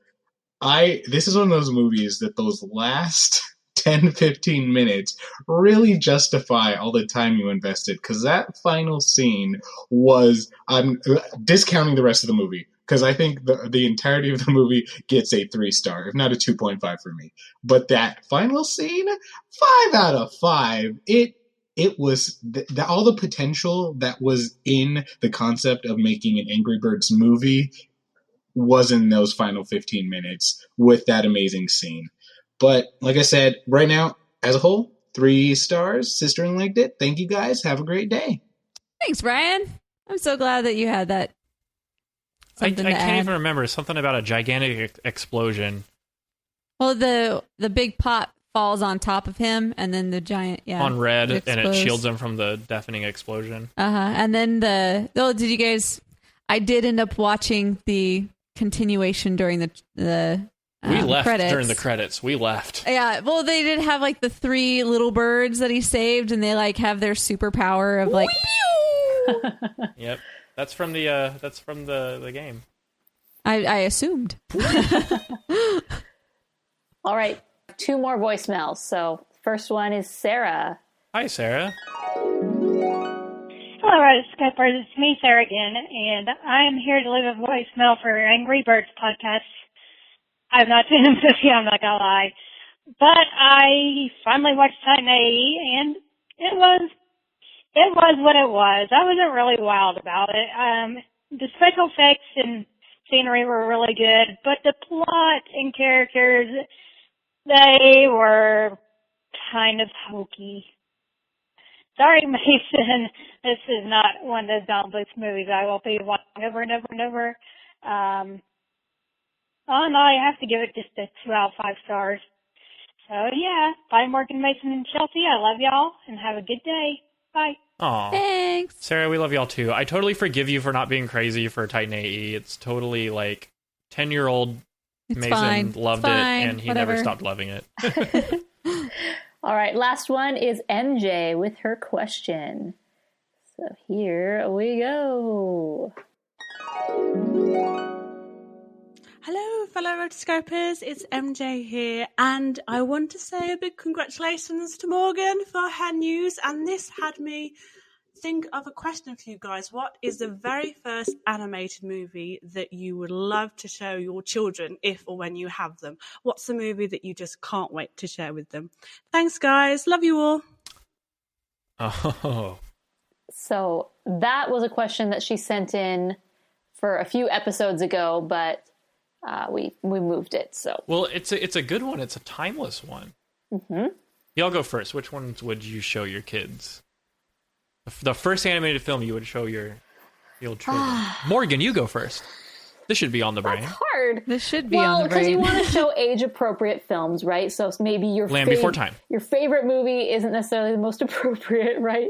this is one of those movies that those last 10-15 minutes really justify all the time you invested, because that final scene was, I'm discounting the rest of the movie, because I think the entirety of the movie gets a 3-star, if not a 2.5 for me. But that final scene, 5 out of 5. It was all the potential that was in the concept of making an Angry Birds movie was in those final 15 minutes with that amazing scene. But like I said, right now, as a whole, 3 stars. Sister liked it. Thank you guys. Have a great day. Thanks, Brian. I'm so glad that you had that I something to can't add? even remember. Something about a gigantic explosion. Well, the big pot falls on top of him, and then the giant on Red, and it explodes. shields him from the deafening explosion. And then did you guys? I did end up watching the continuation during the we left credits. during the credits. We left. Yeah, well, they did have like the 3 little birds that he saved, and they like have their superpower of like. Yep, that's from the game. I assumed. All right, 2 more voicemails. So first one is Sarah. Hi, Sarah. Hello, Rotoscopers. It's me, Sarah, again, and I'm here to leave a voicemail for Angry Birds podcast. I've not seen them this year, I'm not gonna lie. But I finally watched Titan AE, and it was what it was. I wasn't really wild about it. The special effects and scenery were really good, but the plot and characters, they were kind of hokey. Sorry, Mason, this is not one of those Don Bluth movies I will be watching over and over and over. Oh no, I have to give it just a 2 out of 5 stars. So yeah, bye Morgan, Mason, and Chelsea. I love y'all, and have a good day. Bye. Aw. Thanks. Sarah, we love y'all too. I totally forgive you for not being crazy for Titan AE. It's totally like 10-year-old Mason fine. loved It's it, fine. and he Whatever. never stopped loving it. All right, last one is MJ with her question. So here we go. Hello, fellow Rotoscopers. It's MJ here, and I want to say a big congratulations to Morgan for her news. And this had me think of a question for you guys. What is the very first animated movie that you would love to show your children if or when you have them? What's the movie that you just can't wait to share with them? Thanks, guys. Love you all. Oh. So that was a question that she sent in for a few episodes ago, but we moved it. So Well, it's a good one. It's a timeless one. Mm-hmm. Y'all go first. Which ones would you show your kids? The first animated film you would show your children. Morgan, you go first. This should be on the brain. hard. This should be well, on the because you brain. want to show age-appropriate films, right? So maybe your Land Before Time. Your favorite movie isn't necessarily the most appropriate, right?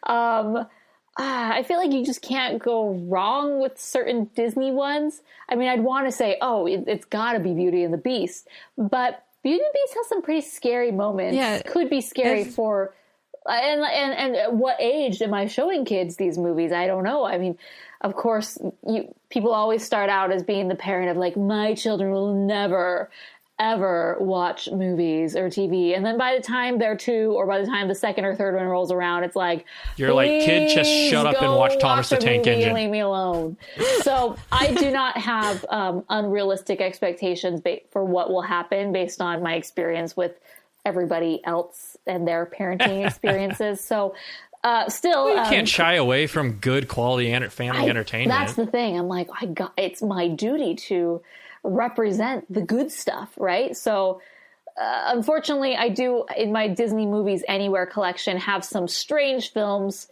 I feel like you just can't go wrong with certain Disney ones. I mean, I'd want to say, it's got to be Beauty and the Beast, but Beauty and the Beast has some pretty scary moments. Yeah. Could be scary for. And at what age am I showing kids these movies? I don't know. I mean, of course, people always start out as being the parent of like, my children will never, ever watch movies or TV. And then by the time they're 2 or by the time the second or third one rolls around, it's like, you're like, kid, just shut up and watch Thomas the Tank Engine. And leave me alone. So I do not have unrealistic expectations for what will happen based on my experience with everybody else and their parenting experiences. So still, you can't shy away from good quality family entertainment. That's the thing. I'm like, it's my duty to represent the good stuff, right? So unfortunately, I do, in my Disney Movies Anywhere collection, have some strange films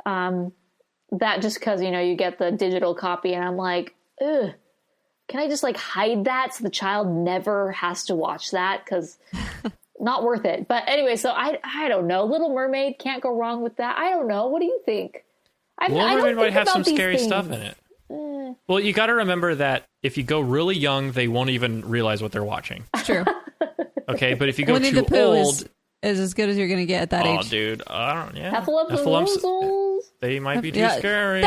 that just because, you get the digital copy and I'm like, ugh, can I just like hide that so the child never has to watch that? Because not worth it. But anyway, so I don't know. Little Mermaid, can't go wrong with that. I don't know. What do you think? Little Mermaid might have some scary stuff in it. Well, you got to remember that if you go really young, they won't even realize what they're watching. True. Okay, but if you go Winnie too the Pooh old, is as good as you're going to get at that age. Oh, dude, I don't. Yeah, Heffalumps. They might be too Yeah, scary.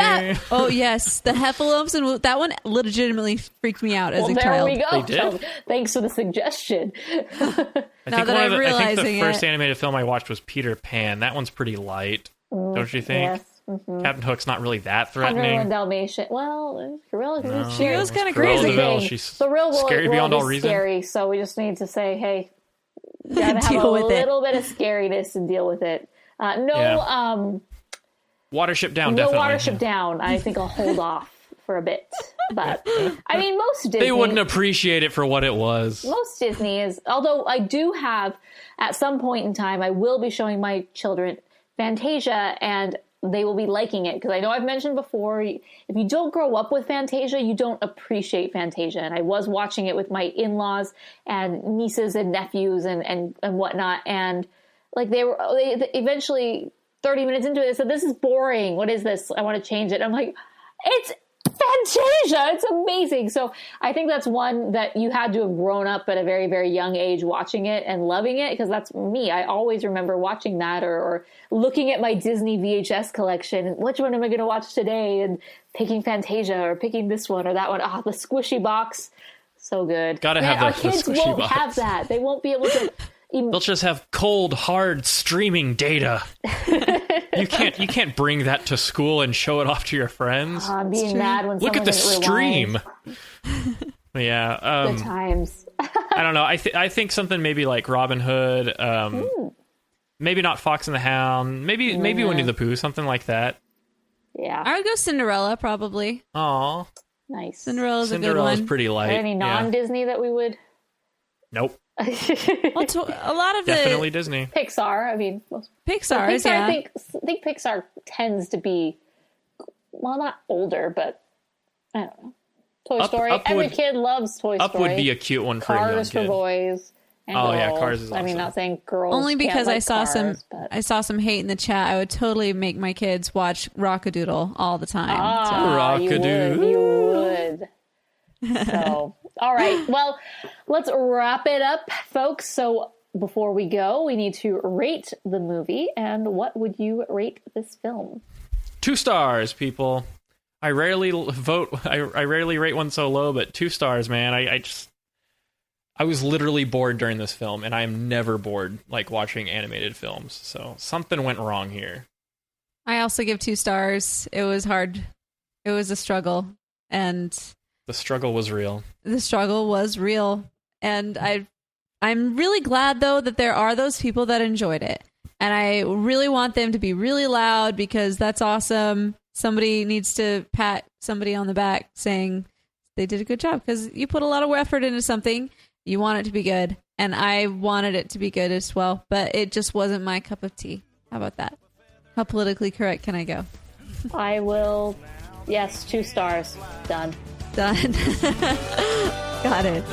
Oh yes, the Heffalumps, and that one legitimately freaked me out as a there child. we go. They did? Thanks for the suggestion. Now that I'm I think realizing the first it. animated film I watched was Peter Pan. That one's pretty light, don't you think? Yes. Mm-hmm. Captain Hook's not really that threatening. 101 Dalmatian. Well, Cruella, No. She goes kind of Cruella crazy. de Vil, she's the real world, scary beyond all is reason. scary, so we just need to say, hey, you gotta have Deal a with it. little bit of scariness and deal with it. Watership Down, no definitely. Watership Down. I think I'll hold off for a bit. But I mean, most Disney, They wouldn't appreciate it for what it was. most Disney is, although I do have, at some point in time, I will be showing my children Fantasia, and they will be liking it. Because I know I've mentioned before, if you don't grow up with Fantasia, you don't appreciate Fantasia. And I was watching it with my in-laws and nieces and nephews and whatnot. And like they eventually 30 minutes into it, they said, "This is boring. What is this? I want to change it." I'm like, it's Fantasia. It's amazing. So I think that's one that you had to have grown up at a very, very young age watching it and loving it, because that's me. I always remember watching that or looking at my Disney VHS collection and which one am I going to watch today, and picking Fantasia or picking this one or that one. Ah, the squishy box. So good. Gotta have our the kids squishy won't box. have that. They won't be able to. They'll just have cold, hard streaming data. You can't bring that to school and show it off to your friends. I'm being mad when look at the stream. Yeah, Good times. I don't know. I think something maybe like Robin Hood. Maybe not Fox and the Hound. Maybe Winnie the Pooh. Something like that. Yeah, I would go Cinderella probably. Aw, nice. Cinderella's a good one. Pretty light. Are there any non-Disney that we would? Nope. Well, a lot of Definitely Disney. Pixar. I mean, Pixar. I think Pixar tends to be, well, not older, but I don't know. Toy Story. Every kid loves Toy Story. Up would be a cute one for a young kid. Cars for boys. And girls. Yeah, Cars is awesome. I mean, not saying girls. Only because can't like I saw some hate in the chat. I would totally make my kids watch Rockadoodle all the time. Rockadoodle. You would. So, all right. Well, let's wrap it up, folks. So before we go, we need to rate the movie. And what would you rate this film? 2 stars, people. I rarely vote. I rarely rate one so low, but 2 stars, man. I was literally bored during this film, and I am never bored like watching animated films. So something went wrong here. I also give 2 stars. It was hard. It was a struggle, and the struggle was real. And I'm really glad though that there are those people that enjoyed it, and I really want them to be really loud, because that's awesome. Somebody needs to pat somebody on the back saying they did a good job, because you put a lot of effort into something. You want it to be good, and I wanted it to be good as well, but it just wasn't my cup of tea. How about that? How politically correct can I go? I will, yes, 2 stars. Done. Got it.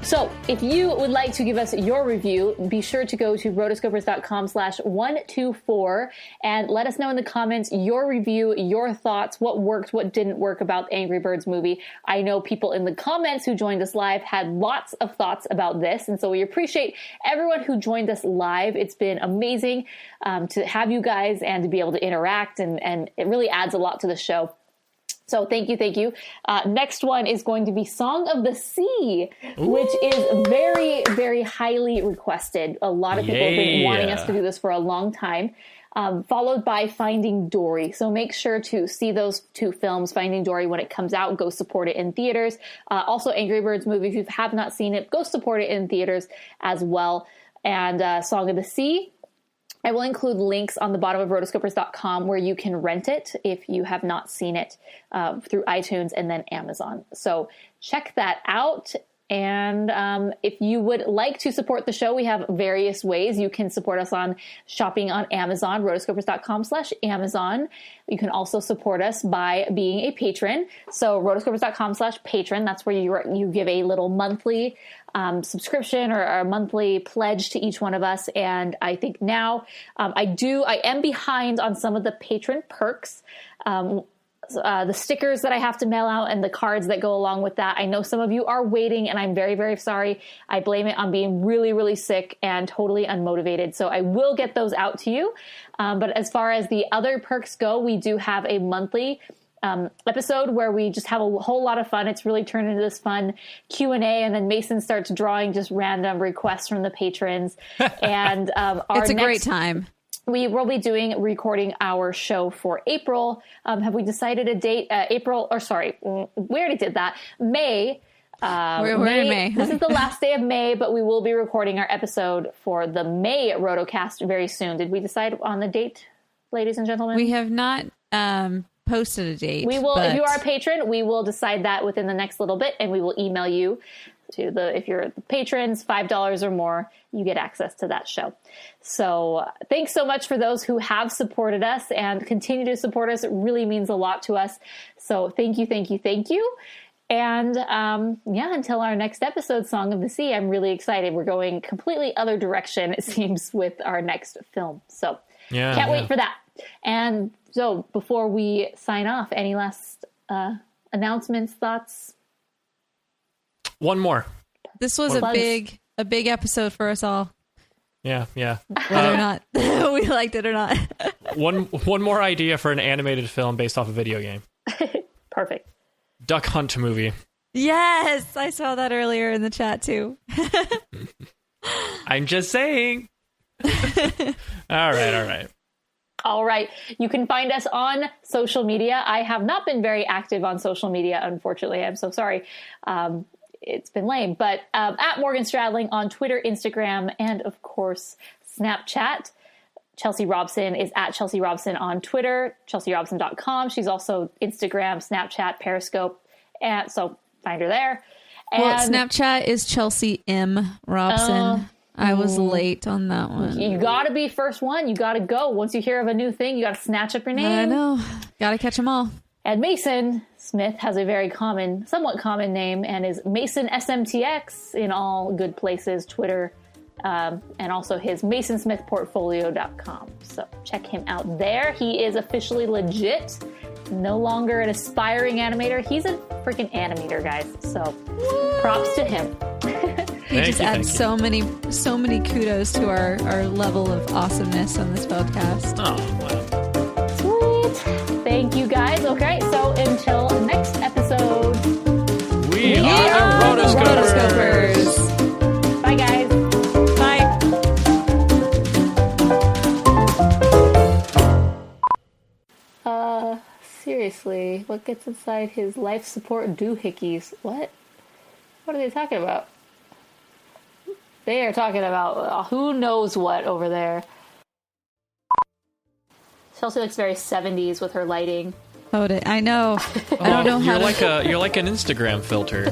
So if you would like to give us your review, be sure to go to rotoscopers.com/124 and let us know in the comments your review, your thoughts, what worked, what didn't work about the Angry Birds movie. I know people in the comments who joined us live had lots of thoughts about this, and so we appreciate everyone who joined us live. It's been amazing to have you guys and to be able to interact, and it really adds a lot to the show. So thank you. Next one is going to be Song of the Sea, which is very, very highly requested. A lot of people have been wanting us to do this for a long time, followed by Finding Dory. So make sure to see those 2 films, Finding Dory, when it comes out. Go support it in theaters. Also, Angry Birds movie, if you have not seen it, go support it in theaters as well. And Song of the Sea. I will include links on the bottom of rotoscopers.com where you can rent it if you have not seen it through iTunes and then Amazon. So check that out. And if you would like to support the show, we have various ways. You can support us on shopping on Amazon, rotoscopers.com/Amazon. You can also support us by being a patron. So rotoscopers.com/patron, that's where you give a little monthly subscription or a monthly pledge to each one of us. And I think now I am behind on some of the patron perks. The stickers that I have to mail out and the cards that go along with that. I know some of you are waiting, and I'm very, very sorry. I blame it on being really, really sick and totally unmotivated. So I will get those out to you. But as far as the other perks go, we do have a monthly episode where we just have a whole lot of fun. It's really turned into this fun Q&A, and then Mason starts drawing just random requests from the patrons. And it's a great time. We will be recording our show for April. Have we decided a date? We already did that. May We're in May. This is the last day of May, but we will be recording our episode for the May Rotocast very soon. Did we decide on the date, ladies and gentlemen? We have not posted a date. We will, if you are a patron, we will decide that within the next little bit, and we will email you if you're patrons, $5 or more, you get access to that show. So thanks so much for those who have supported us and continue to support us. It really means a lot to us. So thank you, thank you, thank you. And until our next episode, Song of the Sea, I'm really excited. We're going completely other direction, it seems, with our next film. So can't wait for that. And so before we sign off, any last announcements, thoughts? One more. This was a big episode for us all. Yeah. Whether or not we liked it or not. One more idea for an animated film based off a video game. Perfect. Duck Hunt movie. Yes, I saw that earlier in the chat too. I'm just saying. All right. You can find us on social media. I have not been very active on social media, unfortunately. I'm so sorry. It's been lame. But at Morgan Stradling on Twitter, Instagram, and of course, Snapchat. Chelsea Robson is at Chelsea Robson on Twitter, chelsearobson.com. She's also Instagram, Snapchat, Periscope. And so find her there. And Snapchat is Chelsea M. Robson. I was late on that one. You got to be first one. You got to go. Once you hear of a new thing, you got to snatch up your name. I know. Got to catch them all. And Mason Smith has a very somewhat common name, and is Mason SMTX in all good places, Twitter, and also his masonsmithportfolio.com. So check him out there. He is officially legit, no longer an aspiring animator. He's a freaking animator, guys. So props to him. He just adds so many kudos to our level of awesomeness on this podcast. Oh, wow. Sweet. Thank you, guys. Okay, so until next episode, we are Rotoscopers. Bye, guys. Bye. Seriously, what gets inside his life support doohickeys? What? What are they talking about? They are talking about who knows what over there. Chelsea looks very 70s with her lighting. Oh, I know. I don't know how you're like an Instagram filter.